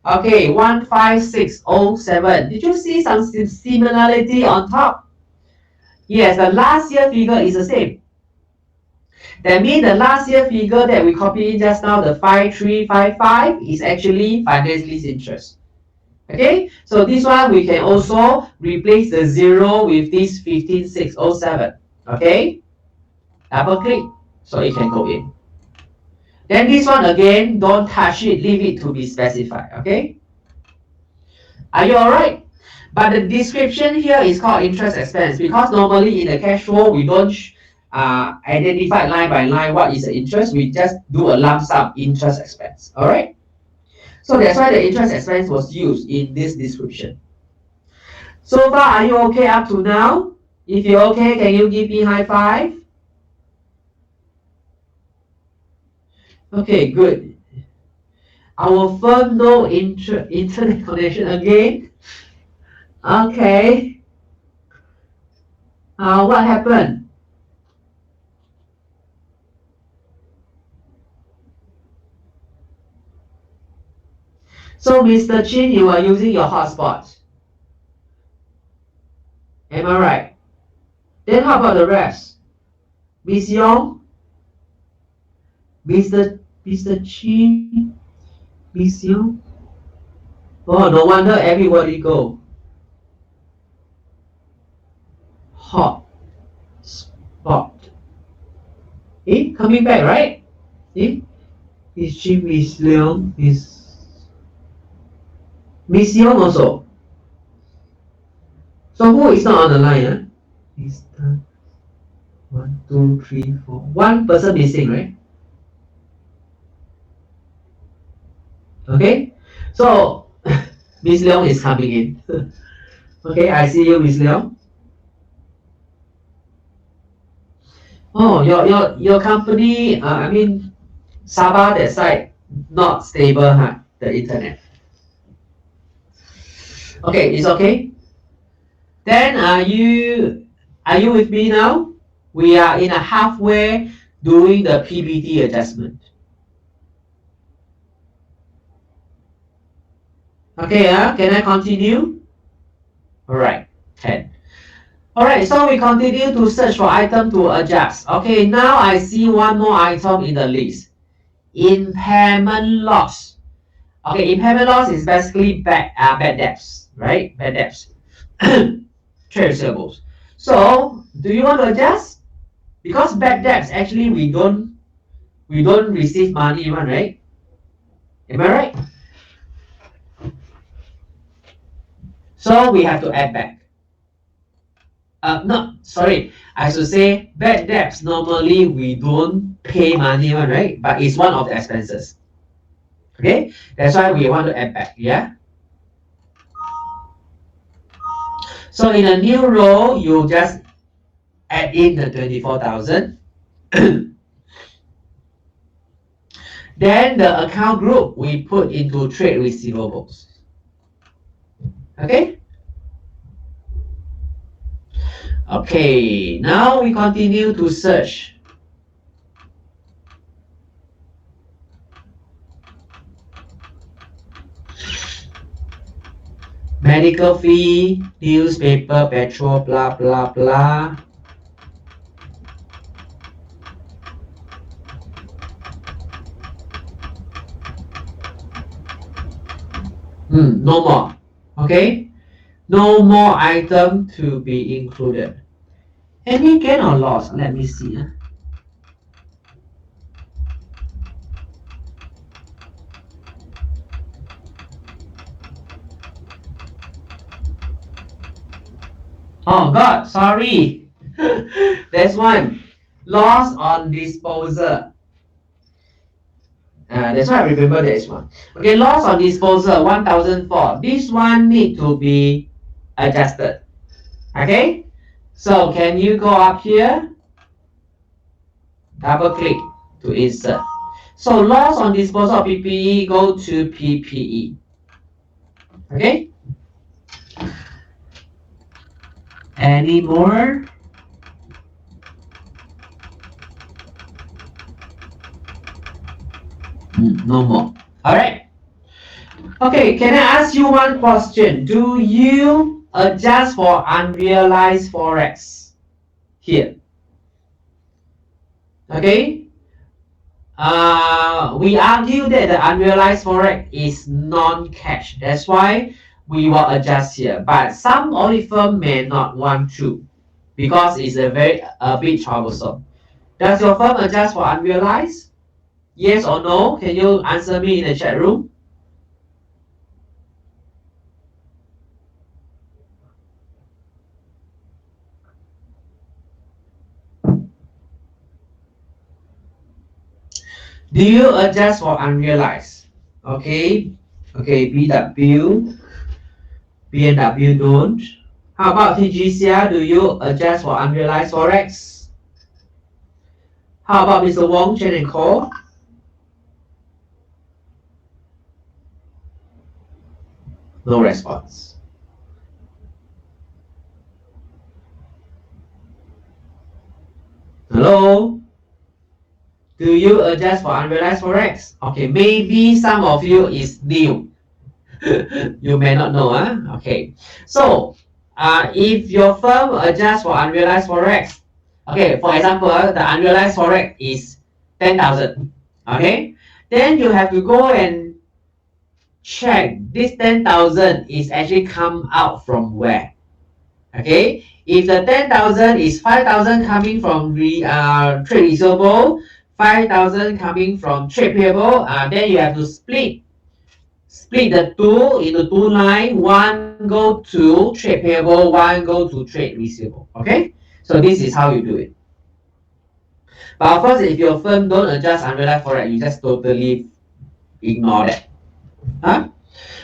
Okay, 15607. Did you see some similarity on top? Yes, the last year figure is the same. That means the last year figure that we copied in just now, the 5355, is actually finance lease interest. Okay, so this one we can also replace the 0 with this 15607. Okay, double click so it can go in. Then this one again, don't touch it, leave it to be specified. Okay, are you alright? But the description here is called interest expense because normally in the cash flow we don't identify line by line what is the interest. We just do a lump sum interest expense. All right. So that's why the interest expense was used in this description. So far, are you okay up to now? If you're okay, can you give me high five? Okay, good. Our firm no internet connection again. Okay. What happened? So, Mr. Chin, you are using your hotspot. Am I right? Then how about the rest? Miss Yong, Mr. Chin, Miss Yong. Oh, no wonder everybody go. Hot spot. Coming back, right? Is Chin, Miss Leong, Miss Yong also. So who is not on the line? Mr. 1, 2, 3, 4. One person missing, right? Okay. So Miss Leong is coming in. Okay, I see you, Miss Leong. Oh, your company, I mean, Sabah that side, not stable, huh? The internet. Okay, it's okay. Then are you with me now? We are in a halfway doing the PBT adjustment. Okay, can I continue? All right, 10. All right, so we continue to search for item to adjust. Okay, now I see one more item in the list. Impairment loss. Okay, impairment loss is basically bad debts, right? Bad debts. Trade receivables. So, do you want to adjust? Because bad debts actually we don't receive money one, right? Am I right? So we have to add back. No, sorry. I should say bad debts normally we don't pay money one, right? But it's one of the expenses. Okay, that's why we want to add back. Yeah. So in a new row, you just add in the 24,000. Then the account group we put into trade receivables. Okay. Okay. Now we continue to search. Medical fee, newspaper, petrol, blah blah blah. No more. Okay. No more item to be included. Any gain or loss? Let me see. Oh God, sorry. That's one. Loss on disposal. That's why I remember there is one. Okay, loss on disposal 1004. This one need to be adjusted. Okay. So can you go up here? Double click to insert. So loss on disposal of PPE go to PPE. Okay. Any more? No more. All right. Okay, can I ask you one question? Do you adjust for unrealized forex here? Okay. We argue that the unrealized forex is non-cash. That's why we will adjust here. But some audit firm may not want to because it's a bit troublesome. Does your firm adjust for unrealized? Yes or no? Can you answer me in the chat room? Do you adjust for unrealized? Okay, okay, BNW don't. How about TGCR? Do you adjust for unrealized forex? How about Mr. Wong, Chen and Co? No response. Hello? Do you adjust for unrealized forex? Okay, maybe some of you is new. You may not know, huh? Okay. So, if your firm adjusts for unrealized forex, okay, for example, the unrealized forex is 10,000. Okay, then you have to go and check this 10,000 is actually come out from where. Okay, if the 10,000 is 5,000 coming from trade receivable, 5,000 coming from trade payable, then you have to split the two into two lines. One go to trade payable, one go to trade receivable. Okay, so this is how you do it. But of course, if your firm don't adjust unrealized forex, you just totally ignore that. Huh?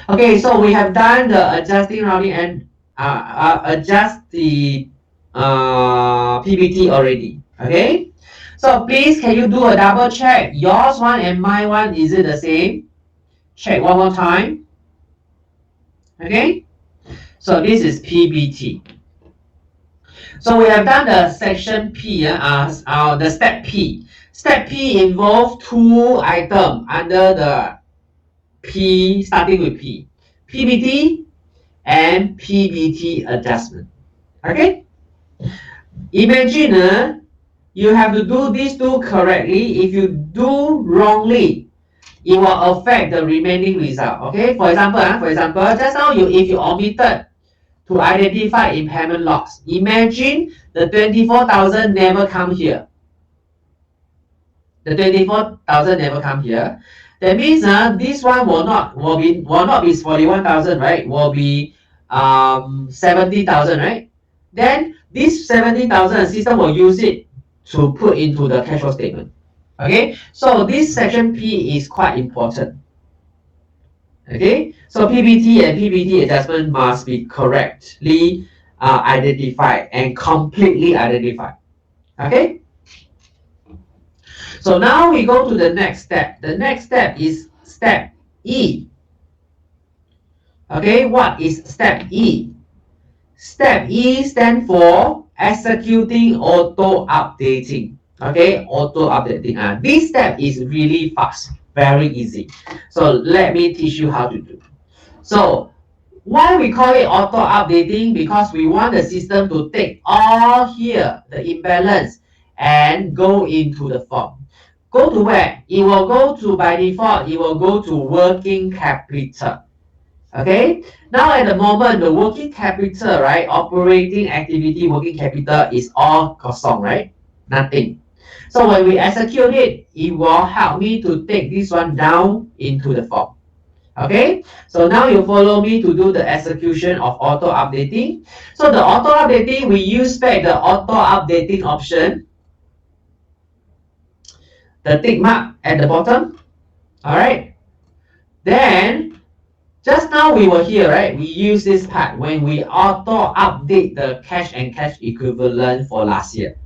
Okay, so we have done the adjusting rounding and adjust the PBT already. Okay, so please can you do a double check? Yours one and my one, is it the same? Check one more time. Okay, so this is PBT. So we have done the section P, the step P. Step P involves two items under the P, starting with P. PBT and PBT adjustment. Okay? Imagine you have to do these two correctly. If you do wrongly, it will affect the remaining result. Okay? For example, just now if you omitted to identify impairment loss, imagine the 24,000 never come here. The 24,000 never come here. That means this one will not be 41,000, right? Will be 70,000, right? Then this 70,000 system will use it to put into the cash flow statement. Okay, so this section P is quite important. Okay, so PBT and PBT adjustment must be correctly identified and completely identified. Okay. So now we go to the next step. The next step is step E. Okay, what is step E? Step E stands for executing auto updating. Okay, auto updating. This step is really fast, very easy. So let me teach you how to do. So why we call it auto updating? Because we want the system to take all here, the imbalance, and go into the form. Go to where? It will go to, by default, it will go to working capital. Okay, now at the moment, the working capital, right, operating activity working capital is all kosong, right? Nothing. So when we execute it, it will help me to take this one down into the form. Okay, so now you follow me to do the execution of auto updating. So the auto updating, we use back the auto updating option, the tick mark at the bottom. All right, then just now we were here, right? We use this part when we auto update the cash and cash equivalent for last year.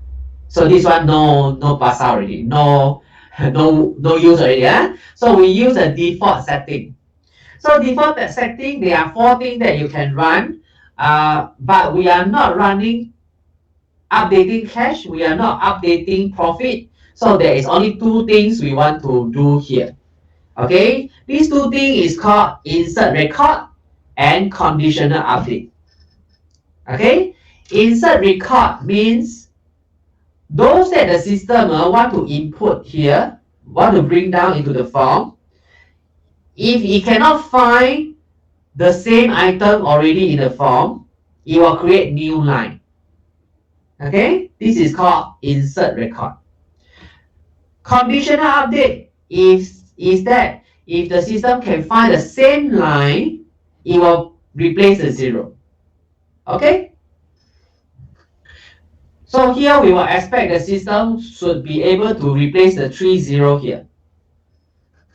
So this one no pass out already, no use already. So we use a default setting. So default setting, there are 4 things that you can run, but we are not running updating cash. We are not updating profit. So there is only 2 things we want to do here. Okay, these 2 things is called insert record and conditional update. Okay, insert record means those that the system want to input here, want to bring down into the form. If it cannot find the same item already in the form, it will create new line. Okay, this is called insert record. Conditional update is that if the system can find the same line, it will replace the 0. Okay? So here we will expect the system should be able to replace the 30 here.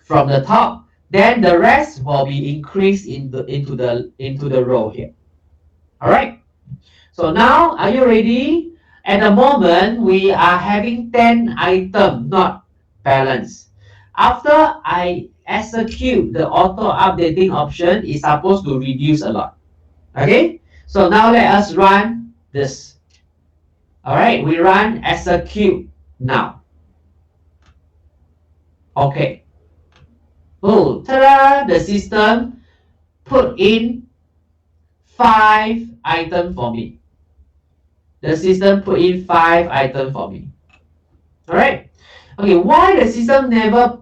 from the top. Then the rest will be increased into the row here. All right. So now, are you ready? At the moment, we are having 10 items not balanced. After I execute the auto updating option, it's supposed to reduce a lot. Okay. So now let us run this. All right. We run execute now. Okay. Oh, ta-da! The system put in 5 items for me. The system put in 5 items for me. All right. Okay. Why the system never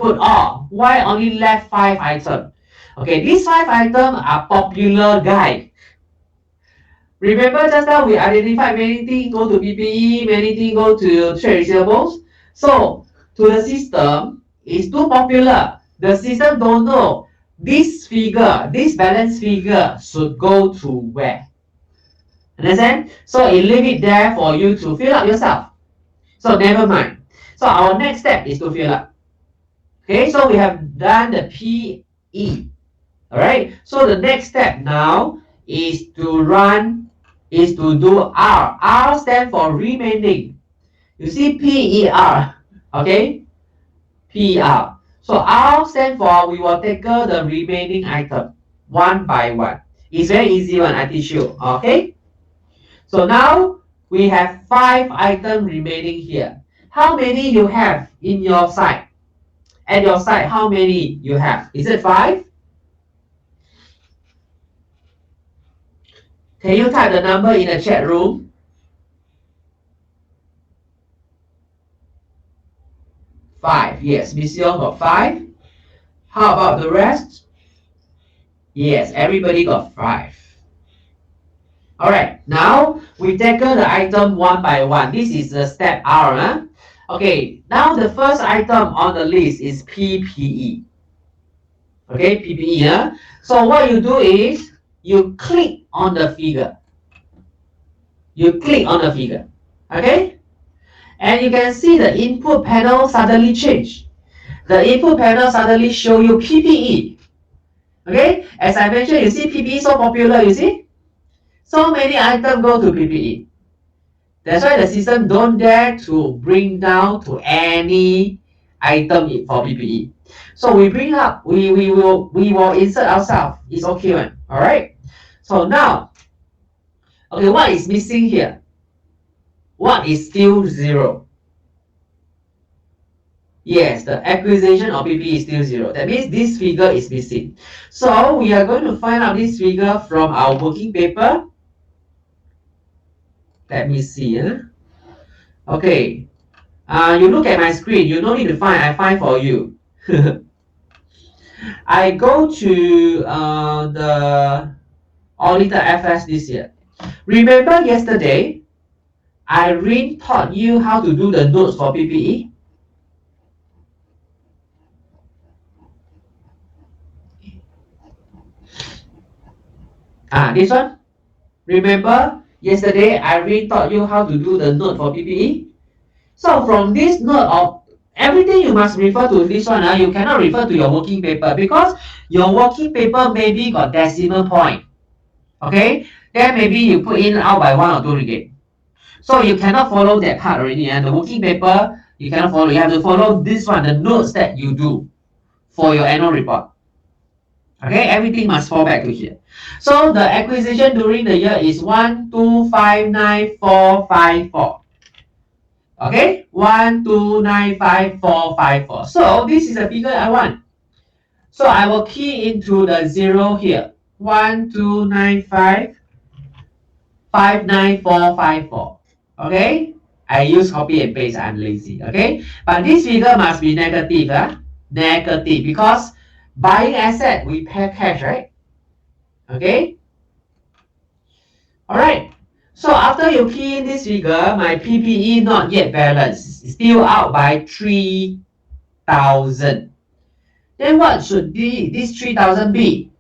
put all? Why only left 5 items? Okay. These 5 items are popular guide. Remember just now we identified many things go to PPE, many things go to trade receivables. So to the system, it's too popular. The system don't know this figure, this balance figure should go to where. Understand? So it leave it there for you to fill up yourself. So never mind. So our next step is to fill up. Okay, so we have done the PE. Alright, so the next step now is to do R. R stands for remaining. You see PER. Okay? PER. So R stands for we will tackle the remaining item one by one. It's very easy one, I teach you. Okay? So now we have 5 items remaining here. How many you have in your side? At your side, how many you have? Is it 5? Can you type the number in the chat room? 5. Yes, Miss Young got 5. How about the rest? Yes, everybody got 5. Alright, now we tackle the item one by one. This is the step R. Huh? Okay, now the first item on the list is PPE. Okay, PPE. Huh? So what you do is you click on the figure. You click on the figure. Okay? And you can see the input panel suddenly change. The input panel suddenly show you PPE. Okay? As I mentioned, you see PPE so popular, you see? So many items go to PPE. That's why the system don't dare to bring down to any item for PPE. So we bring up, we will insert ourselves. It's okay one. Alright? So now, okay, what is missing here? What is still 0? Yes, the acquisition of PPE is still 0. That means this figure is missing. So we are going to find out this figure from our working paper. Let me see. Huh? Okay. You look at my screen. You don't need to find. I find for you. I go to the Auditor FS this year. Remember yesterday, Irene taught you how to do the notes for PPE? This one? Remember yesterday, Irene taught you how to do the note for PPE? So from this note of everything you must refer to this one. You cannot refer to your working paper because your working paper maybe got decimal point. Okay? Then maybe you put in out by 1 or 2 again. So you cannot follow that part already. And the working paper, you cannot follow. You have to follow this one, the notes that you do for your annual report. Okay, everything must fall back to here. So the acquisition during the year is 1259454. Okay, 1295454. So this is the figure I want. So I will key into the 0 here. 129559454. Okay, I use copy and paste. I'm lazy. Okay, but this figure must be negative. Negative because buying asset we pay cash, right? Okay. All right. So after you key in this figure, my PPE not yet balanced, still out by 3,000. Then what should this 3,000 be?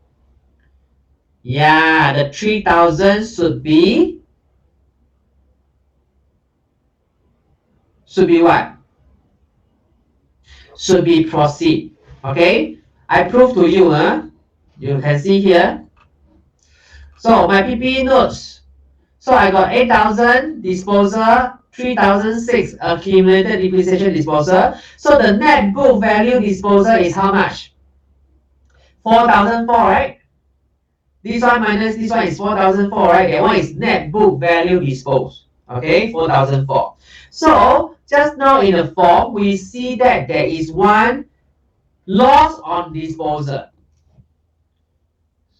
Yeah, the 3,000 should be what? should be proceed. Okay, I prove to you. You can see here. So my PPE notes. So I got 8,000 disposal, 3,006 accumulated depreciation disposal. So the net book value disposal is how much? 4,004, right? This one minus this one is 4,004, right? That one is net book value disposed. Okay, 4,004. So just now in the form, we see that there is one loss on disposal.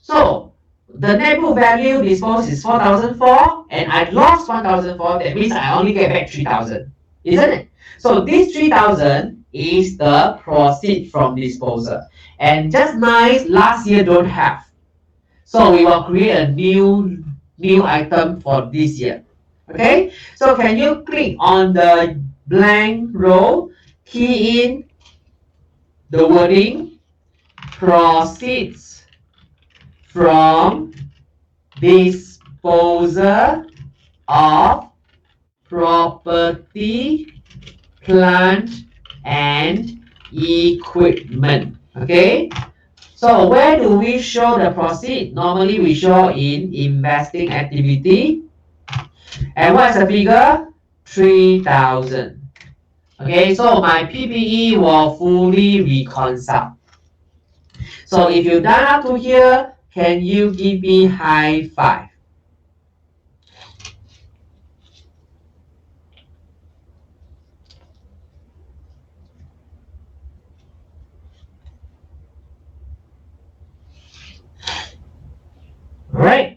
So the net book value disposed is 4,004 and I lost 1,004. That means I only get back 3,000, isn't it? So this 3,000 is the proceed from disposal. And just nice, last year don't have. So we will create a new item for this year. Okay, so can you click on the blank row, key in the wording proceeds from disposal of property, plant, and equipment. Okay, so where do we show the proceed? Normally we show in investing activity. And what's the figure? 3,000. Okay, so my PPE will fully reconcile. So if you done up to here, can you give me high five? All right.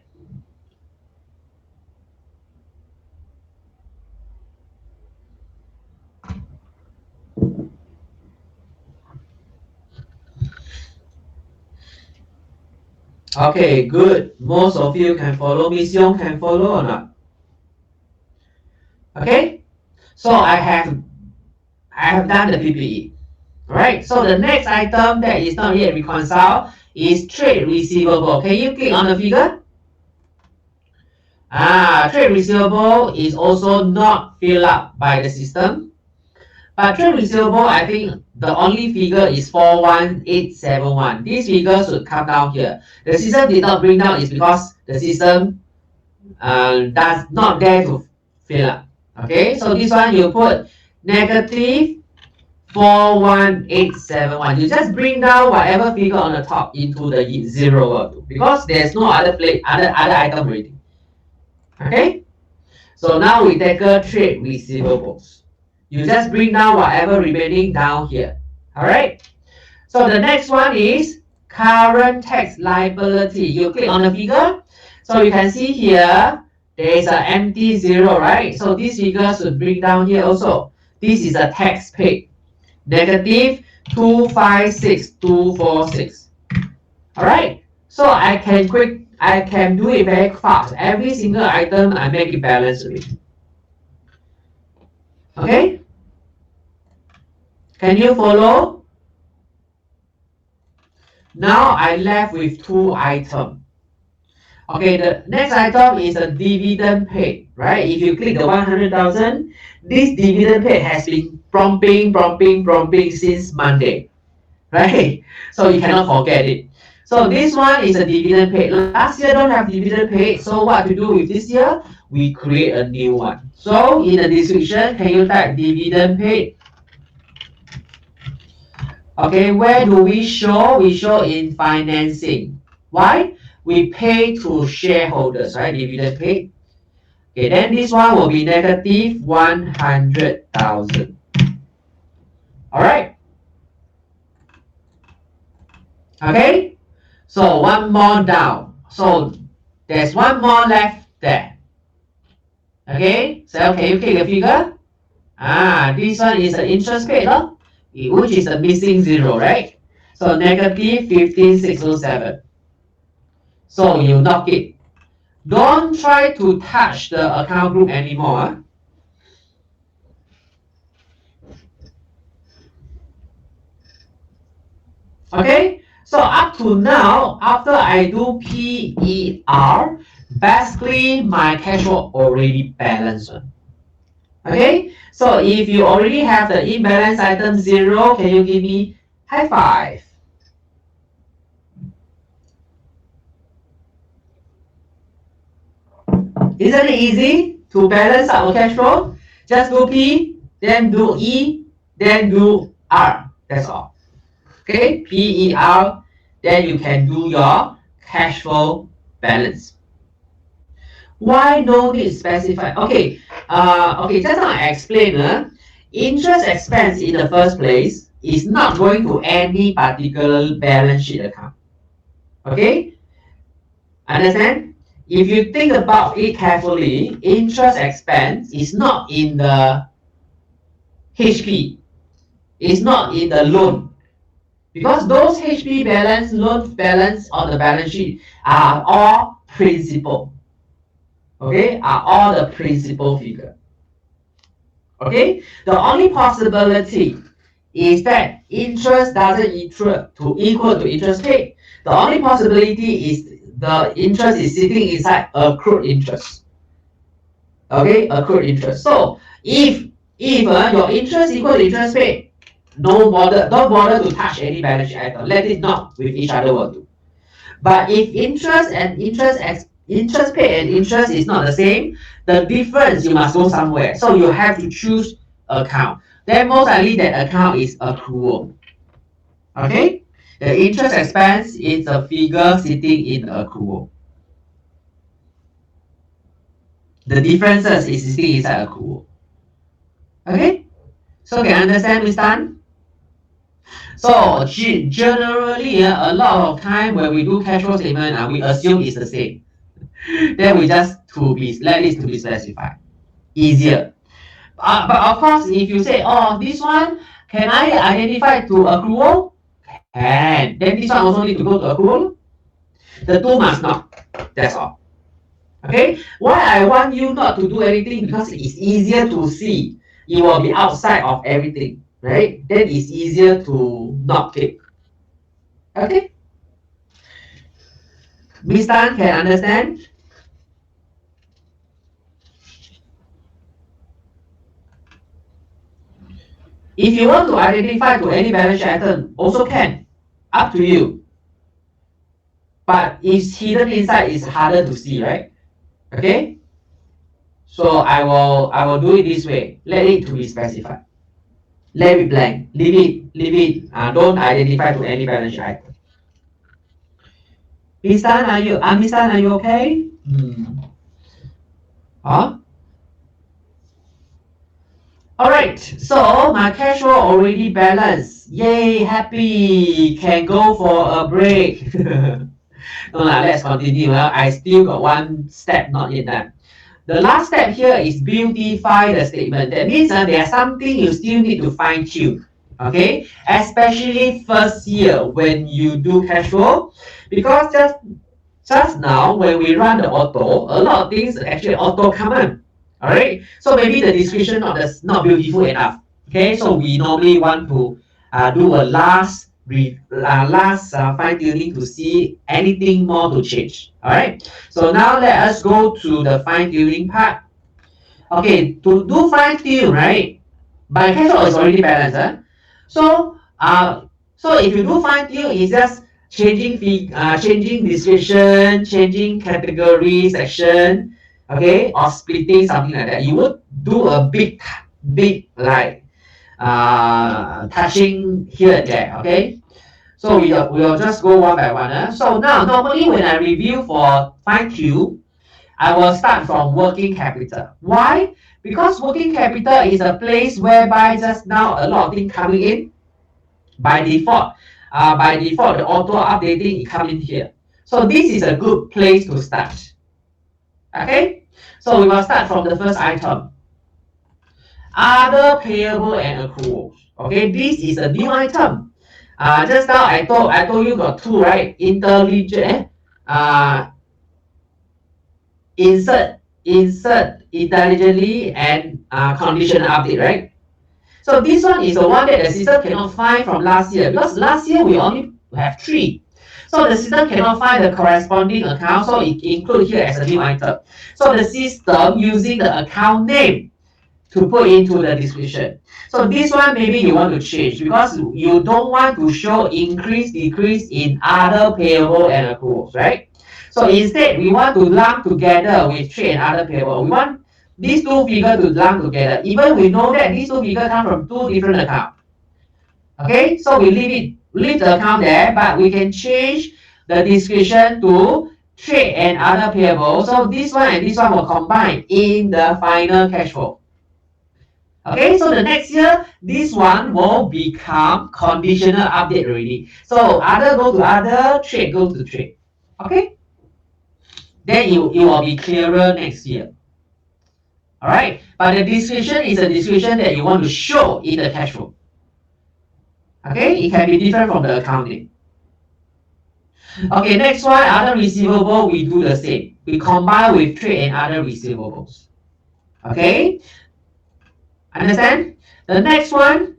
Okay, good. Most of you can follow. Miss Young can follow or not? Okay. So I have done the PPE. Alright. So the next item that is not yet reconciled is trade receivable. Can you click on the figure? Trade receivable is also not filled up by the system. But trade receivable, I think the only figure is 41871. This figure should come down here. The system did not bring down is because the system does not dare to fill up. Okay, so this one you put negative 41871. You just bring down whatever figure on the top into the 0 because there's no other other item already. Okay, so now we tackle trade receivables. You just bring down whatever remaining down here. All right. So the next one is current tax liability. You click on the figure. So you can see here, there is an empty 0, right? So this figure should bring down here also. This is a tax paid. Negative 256,246. All right. So I can do it very fast. Every single item I make it balanced with. Okay? Can you follow? Now I left with 2 items. Okay, the next item is a dividend paid, right? If you click the 100,000, this dividend paid has been prompting since Monday, right? So you cannot forget it. So this one is a dividend paid. Last year don't have dividend paid. So what to do with this year? We create a new one. So in the description, can you type dividend paid? Okay, where do we show? We show in financing. Why? We pay to shareholders, right? Dividend paid. Okay, then this one will be negative 100,000. All right. Okay. So one more down. So there's one more left there. Okay. So can you click the figure? This one is an interest paid, no? Which is the missing 0, right? So negative 15,607. So you knock it. Don't try to touch the account group anymore. Okay, so up to now, after I do PER, basically my cash flow already balanced. Okay, so if you already have the imbalance item 0, can you give me high five? Isn't it easy to balance our cash flow? Just do P, then do E, then do R. That's all. Okay, P, E, R, then you can do your cash flow balance. Why no need specify? Okay, just now I explained, interest expense in the first place is not going to any particular balance sheet account. Okay, understand? If you think about it carefully, interest expense is not in the HP, it's not in the loan. Because those HP balance, loan balance on the balance sheet are all principal. Okay, are all the principal figure. Okay, the only possibility is that interest doesn't equal to interest paid. The only possibility is the interest is sitting inside accrued interest. Okay, accrued interest. So if your interest equal to interest paid, don't bother to touch any balance sheet item. Let it not with each other will do. But if interest paid and interest is not the same, the difference you must go somewhere. So you have to choose account. Then most likely that account is accrual. Okay? The interest expense is a figure sitting in accrual. The differences is sitting inside accrual. Okay? So can you understand, Miss Tan? So generally, a lot of time when we do cash flow statement, we assume it's the same. Then we just let it to be specified. Easier. But of course, if you say, oh, this one, can I identify to accrual? Can. Then this one also need to go to accrual. The two must not. That's all. Okay? Why I want you not to do anything? Because it's easier to see. It will be outside of everything. Right? Then it's easier to not pick. Okay? Miss Tan can understand? If you want to identify to any balance sheet item, also can. Up to you. But it's hidden inside, it's harder to see, right? Okay? So I will do it this way. Let it to be specified. Let it blank. Leave it. Don't identify to any balance sheet item. Miss Tan, are you okay? Huh? Alright, so my cash flow already balanced. Yay, happy. Can go for a break. No, let's continue. I still got one step not yet done. The last step here is beautify the statement. That means there's something you still need to fine tune. Okay, especially first year when you do cash flow, because just now when we run the auto, a lot of things actually auto come in. All right, so maybe the description not beautiful enough. Okay, so we normally want to do a last fine tuning to see anything more to change. All right, so now let us go to the fine tuning part. Okay, to do fine tune, right? My cash flow is already balanced. So if you do fine tune, it's just changing description, changing category section, okay, or splitting something like that. You would do a big like touching here and there, okay. So we'll just go one by one. So now normally when I review for fine tune, I will start from working capital. Why? Because working capital is a place whereby just now a lot of things coming in by default. By default, the auto updating is coming here. So this is a good place to start. Okay? So we will start from the first item. Other payable and accruals. Okay, this is a new item. Just now I told you got two, right? Insert intelligently and conditional update, right? So this one is the one that the system cannot find from last year, because last year we only have 3. So the system cannot find the corresponding account, so it includes here as a new item. So the system using the account name to put into the description. So this one maybe you want to change because you don't want to show increase, decrease in other payable and accruals, right? So instead, we want to lump together with trade and other payable. We want these two figures to lump together. Even we know that these two figures come from two different accounts. Okay, so we leave the account there, but we can change the description to trade and other payable. So this one and this one will combine in the final cash flow. Okay, so the next year, this one will become conditional update already. So other go to other, trade go to trade. Okay, then it will be clearer next year. All right, but the description is a description that you want to show in the cash flow. Okay, it can be different from the accounting. Okay, next one, other receivable, we do the same. We combine with trade and other receivables. Okay, understand? The next one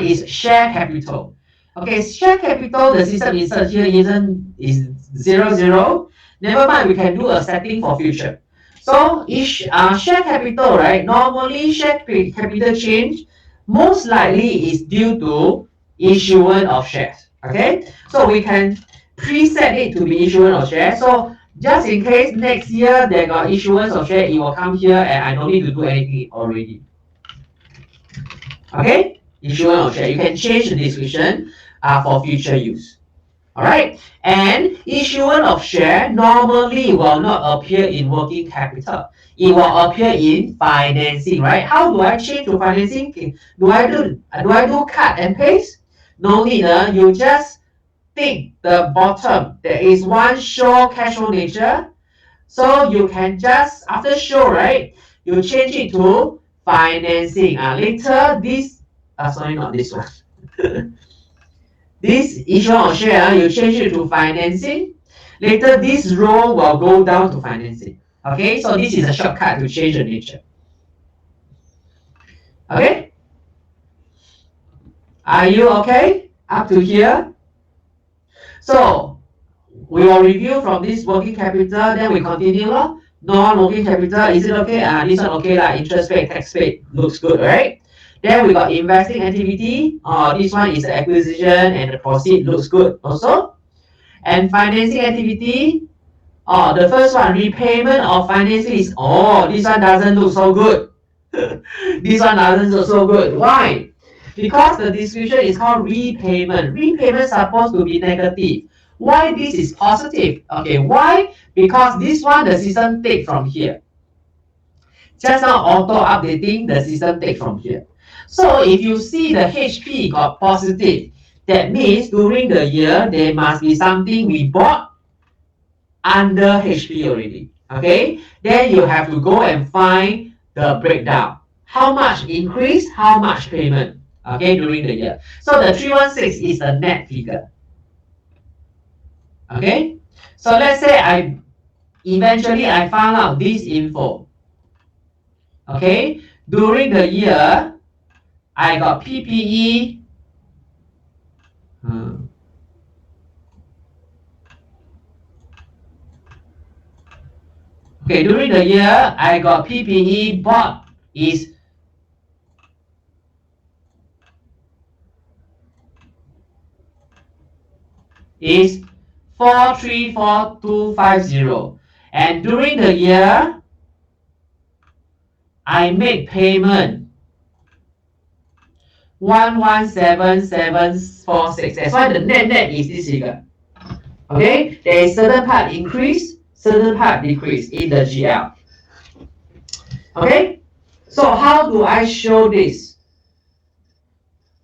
is share capital. Okay, share capital, the system insert here is 00. Never mind, we can do a setting for future. So each share capital, right? Normally share capital change most likely is due to issuance of shares. Okay, so we can preset it to be issuance of shares. So just in case next year they got issuance of share, it will come here and I don't need to do anything already. Okay, issuance of share. You can change the description for future use. All right, and issuance of share normally will not appear in working capital. It will appear in financing, right? How do I change to financing? Do I do cut and paste? No need. You just tick the bottom. There is one show cash flow nature. So you can just after show, right? You change it to financing. Later this sorry, not this one. This issuance of share, you change it to financing. Later, this row will go down to financing. Okay, so this is a shortcut to change the nature. Okay? Are you okay up to here? So, we will review from this working capital, then we continue. Non-working capital, is it okay? This one okay, like interest rate, tax rate, looks good, right? Then we got investing activity. This one is acquisition and the proceed looks good also. And financing activity. The first one, repayment of finance lease. This one doesn't look so good. This one doesn't look so good. Why? Because the description is called repayment. Repayment is supposed to be negative. Why this is positive? Okay, why? Because this one the system take from here. Just now auto updating, the system take from here. So if you see the HP got positive, that means during the year, there must be something we bought under HP already. Okay? Then you have to go and find the breakdown. How much increase, how much payment, okay, during the year. So the 316 is the net figure. Okay? So let's say I eventually found out this info. Okay? During the year, I got PPE. Okay, during the year, I got PPE bought is is 434250. And during the year, I make payment 117746. That's why the net is this figure. Okay, there is certain part increase, certain part decrease in the GL. Okay, so how do I show this?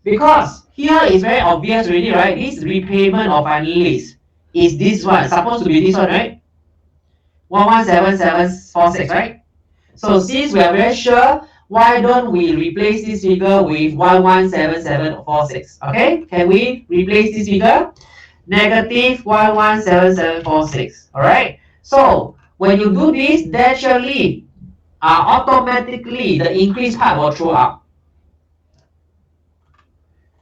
Because here is very obvious already, right? This repayment of finance lease is this one, supposed to be this one, right? 117746, right? So since we are very sure, why don't we replace this figure with 117746? Okay, can we replace this figure? Negative 117746. All right. So when you do this, naturally, automatically the increased part will throw out.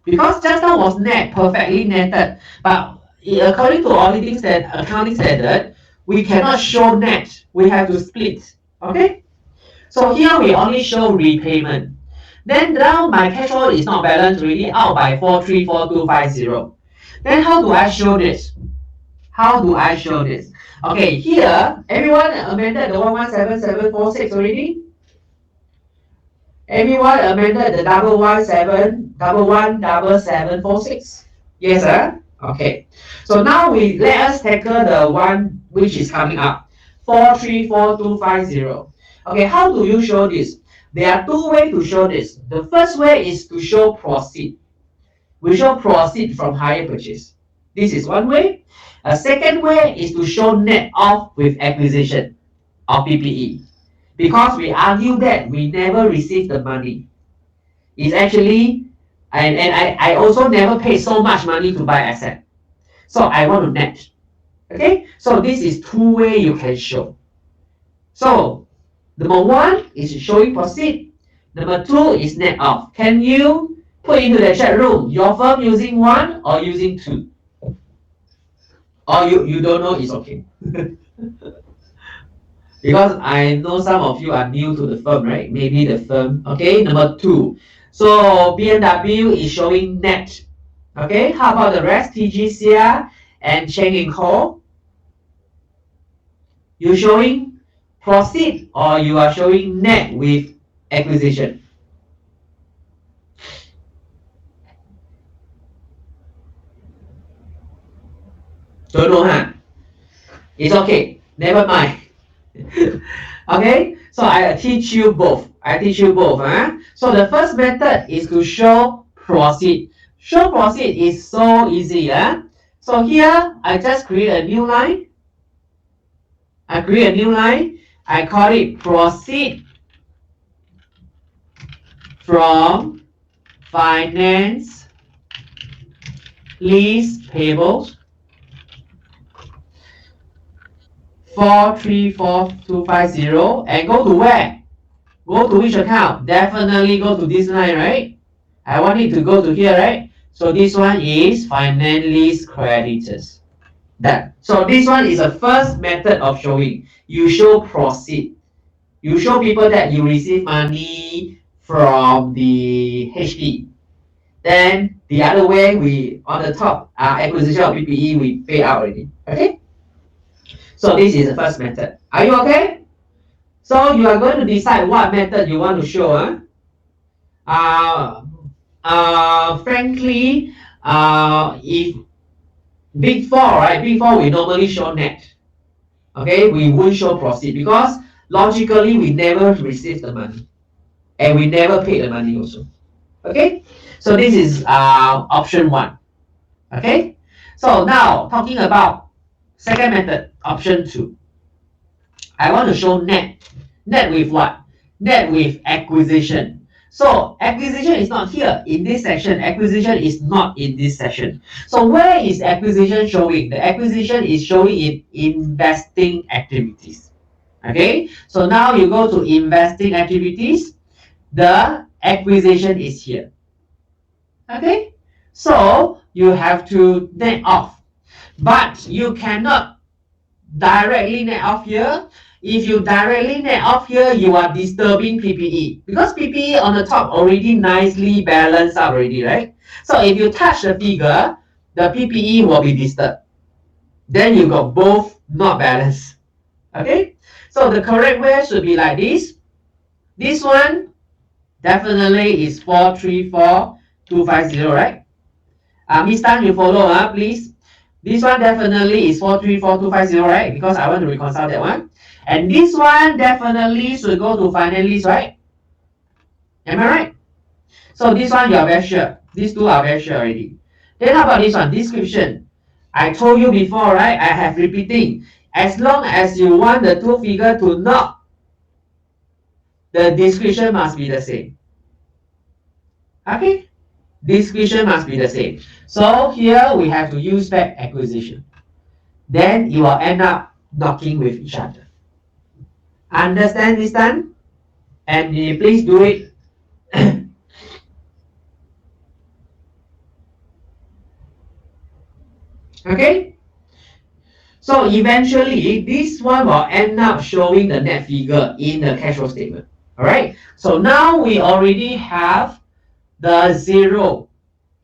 Because just now was net, perfectly netted, but according to auditing accounting standard, we cannot show net. We have to split. Okay. So here we only show repayment. Then now my cash flow is not balanced already, out by 434250. Then how do I show this? How do I show this? Okay, here, everyone amended the 117746 already? Everyone amended the 117746? Yes, sir? Okay. So now let us tackle the one which is coming up. 434250. Okay, how do you show this? There are two ways to show this. The first way is to show proceed. We show proceed from hire purchase. This is one way. A second way is to show net off with acquisition of PPE. Because we argue that we never received the money. It's actually, and I also never paid so much money to buy asset. So I want to net. Okay, so this is two way you can show. So number one is showing proceed. Number two is net off. Can you put into the chat room your firm using one or using two? Or you don't know, it's okay. Because I know some of you are new to the firm, right? Maybe the firm. Okay, number two. So BMW is showing net. Okay, how about the rest? TGCR and Cheng & Co. You showing proceed or you are showing net with acquisition? Don't know, huh? It's okay. Never mind. Okay, so I teach you both. Huh? So the first method is to show proceed. Show proceed is so easy. Huh? So here I just create a new line. I call it proceed from finance lease payables 434250 and go to where? Go to which account? Definitely go to this line, right? I want it to go to here, right? So this one is finance lease creditors. That. So this one is the first method of showing. You show proceed. You show people that you receive money from the HD. Then the other way, we on the top acquisition of PPE, we pay out already. Okay. So this is the first method. Are you okay? So you are going to decide what method you want to show. Frankly, if Big Four, right? Big Four, we normally show net. Okay, we won't show proceed because logically we never receive the money and we never pay the money also. Okay, so this is option one. Okay, so now talking about second method, option two. I want to show net. Net with what? Net with acquisition. So acquisition is not here in this section. Acquisition is not in this section. So where is acquisition showing? The acquisition is showing in investing activities. Okay, so now you go to investing activities. The acquisition is here. Okay, so you have to net off, but you cannot directly net off here. If you directly net off here, you are disturbing PPE because PPE on the top already nicely balanced out already, right? So if you touch the figure, the PPE will be disturbed. Then you got both not balanced. Okay, so the correct way should be like this. This one definitely is 434250, right? Miss Tan, you follow, please. This one definitely is 434250, right? Because I want to reconcile that one. And this one definitely should go to finance lease, right? Am I right? So this one you are very sure. These two are very sure already. Then how about this one? Description. I told you before, right? I have repeating. As long as you want the two figure to not, the description must be the same. Okay? Description must be the same. So here we have to use back acquisition. Then you will end up knocking with each other. Understand this time? And please do it. Okay? So eventually, this one will end up showing the net figure in the cash flow statement. All right. So now we already have the 0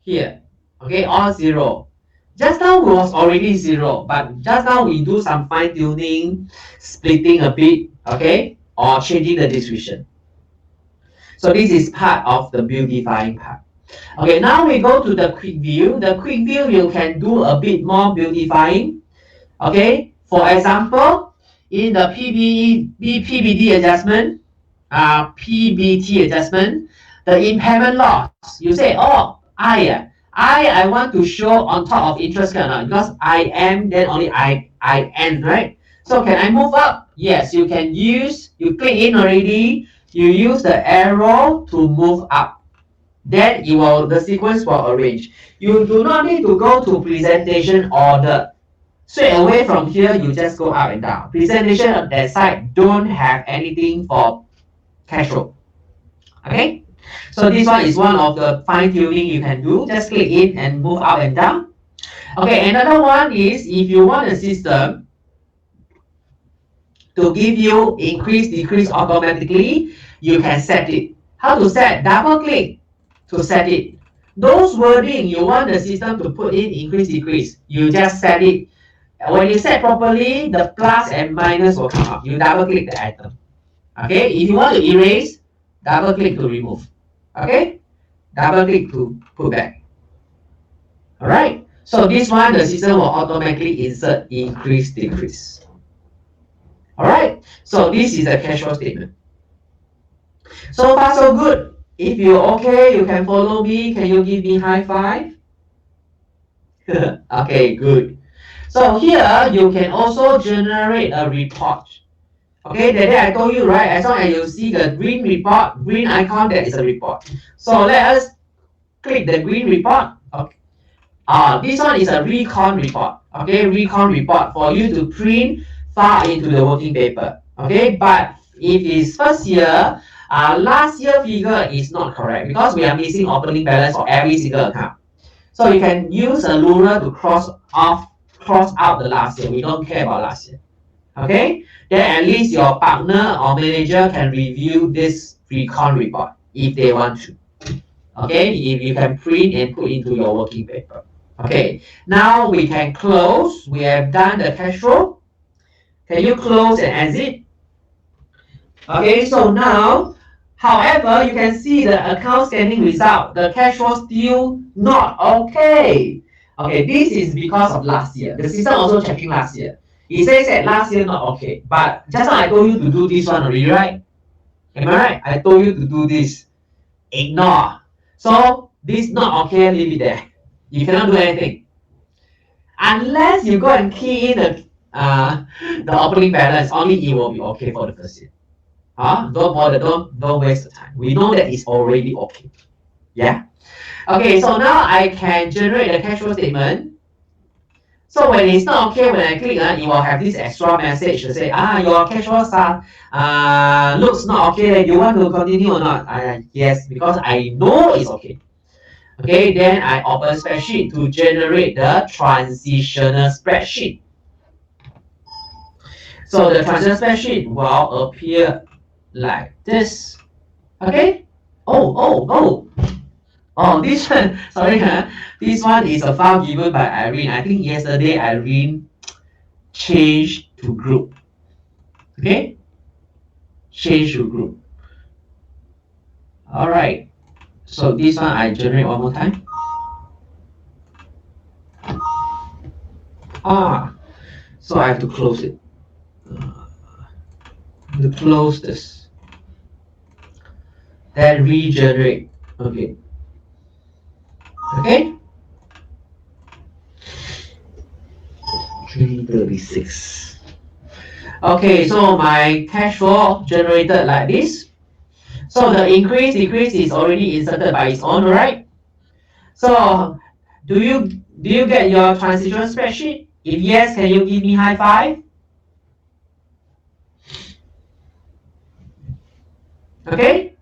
here. Okay, all 0. Just now was already 0, but just now we do some fine tuning, splitting a bit, okay, or changing the distribution. So this is part of the beautifying part. Okay, now we go to the quick view. The quick view, you can do a bit more beautifying. Okay, for example, in the PBD adjustment, PBT adjustment, the impairment loss, you say, oh, I want to show on top of interest cannot because I am, then only I end, right? So can I move up? Yes, you can use, you click in already, you use the arrow to move up. Then it will, the sequence will arrange. You do not need to go to presentation order. Straight away from here, you just go up and down. Presentation on that side don't have anything for cash flow. Okay? So this one is one of the fine tuning you can do. Just click in and move up and down. Okay, another one is if you want a system to give you increase, decrease automatically, you can set it. How to set? Double click to set it. Those wording you want the system to put in increase, decrease, you just set it. When you set properly, the plus and minus will come up. You double click the item. Okay, if you want to erase, double click to remove. Okay, double click to put back. All right, so this one the system will automatically insert increase, decrease. All right, so this is the cash flow statement. So far so good. If you're okay, you can follow me. Can you give me high five? Okay, good. So here you can also generate a report. Okay, that day I told you, right? As long as you see the green report, green icon, that is a report. So let us click the green report. Okay. This one is a recon report. Okay, recon report for you to print file into the working paper. Okay, but if it's first year, last year figure is not correct because we are missing opening balance for every single account. So you can use a ruler to cross out the last year. We don't care about last year. Okay, then at least your partner or manager can review this recon report if they want to. Okay, if you can print and put into your working paper. Okay, now we can close. We have done the cash flow. Can you close and exit? Okay, so now, however, you can see the account scanning result. The cash flow still not okay. Okay, this is because of last year. The system also checking last year. It says that last year not okay, but just now I told you to do this one already, right? Am I right? I told you to do this. Ignore. So this not okay, leave it there. You cannot do anything. Unless you go and key in the opening balance, only it will be okay for the first year. Don't bother, don't waste the time. We know that it's already okay. Yeah? Okay, so now I can generate the cash flow statement. So when it's not okay, when I click, it will have this extra message to say, your cash flow looks not okay. You want to continue or not? Yes, because I know it's okay. Okay, then I open spreadsheet to generate the transitional spreadsheet. So the transitional spreadsheet will appear like this. Okay? Oh, this one, sorry, this one is a file given by Irene. I think yesterday Irene changed to group. Okay? Change to group. All right. So this one I generate one more time. So I have to close it. To close this. Then regenerate. Okay. Okay. 336. Okay, so my cash flow generated like this. So the increase, decrease is already inserted by its own, right? So do you get your transition spreadsheet? If yes, can you give me high five? Okay.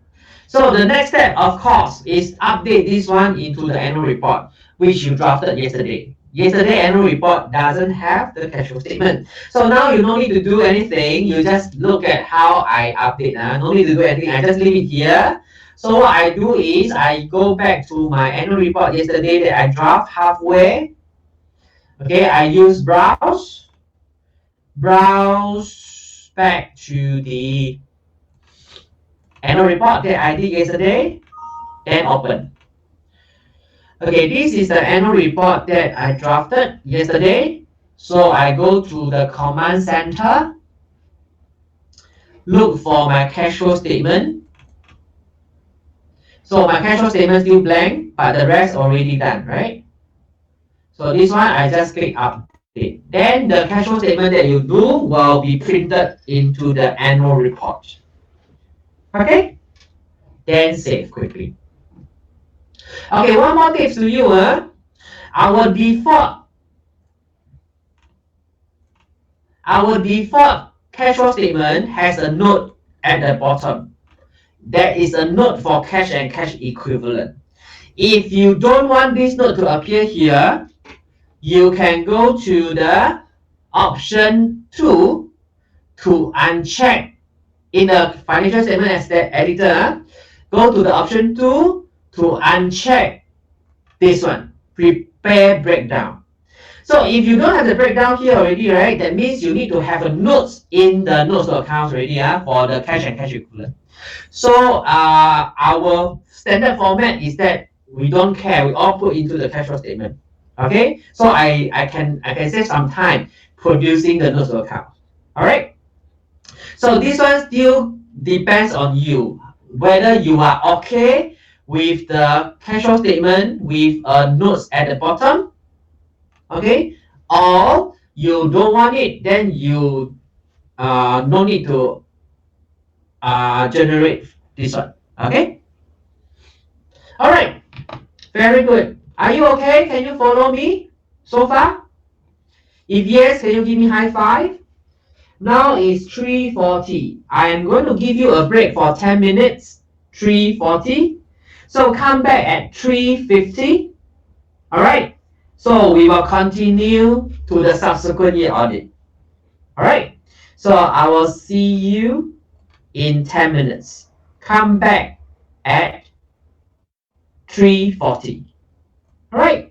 So the next step, of course, is update this one into the annual report, which you drafted yesterday. yesterday annual report doesn't have the cash flow statement. So now you don't need to do anything. You just look at how I update. No need to do anything. I just leave it here. So what I do is I go back to my annual report yesterday that I draft halfway. Okay, I use browse back to the annual report that I did yesterday, then open. Okay, this is the annual report that I drafted yesterday. So I go to the command center, look for my cash flow statement. So my cash flow statement still blank, but the rest already done, right? So this one I just click update. Then the cash flow statement that you do will be printed into the annual report. Okay? Then save quickly. Okay, one more tips to you. Our default cash flow statement has a note at the bottom. There is a note for cash and cash equivalent. If you don't want this note to appear here, you can go to the option 2 to uncheck in the financial statement editor. Go to the option 2 to uncheck this one, prepare breakdown. So if you don't have the breakdown here already, right, that means you need to have a notes in the notes to accounts already for the cash and cash equivalent. So our standard format is that we don't care, we all put into the cash flow statement. Okay, so I can save some time producing the notes to account. All right. So this one still depends on you whether you are okay with the cash flow statement with notes at the bottom, okay, or you don't want it, then you no need to generate this one. Okay. All right. Very good. Are you okay? Can you follow me so far? If yes, can you give me high five? Now it's 3:40. I am going to give you a break for 10 minutes. 3:40. So come back at 3:50. All right. So we will continue to the subsequent year audit. All right. So I will see you in 10 minutes. Come back at 3:40. All right.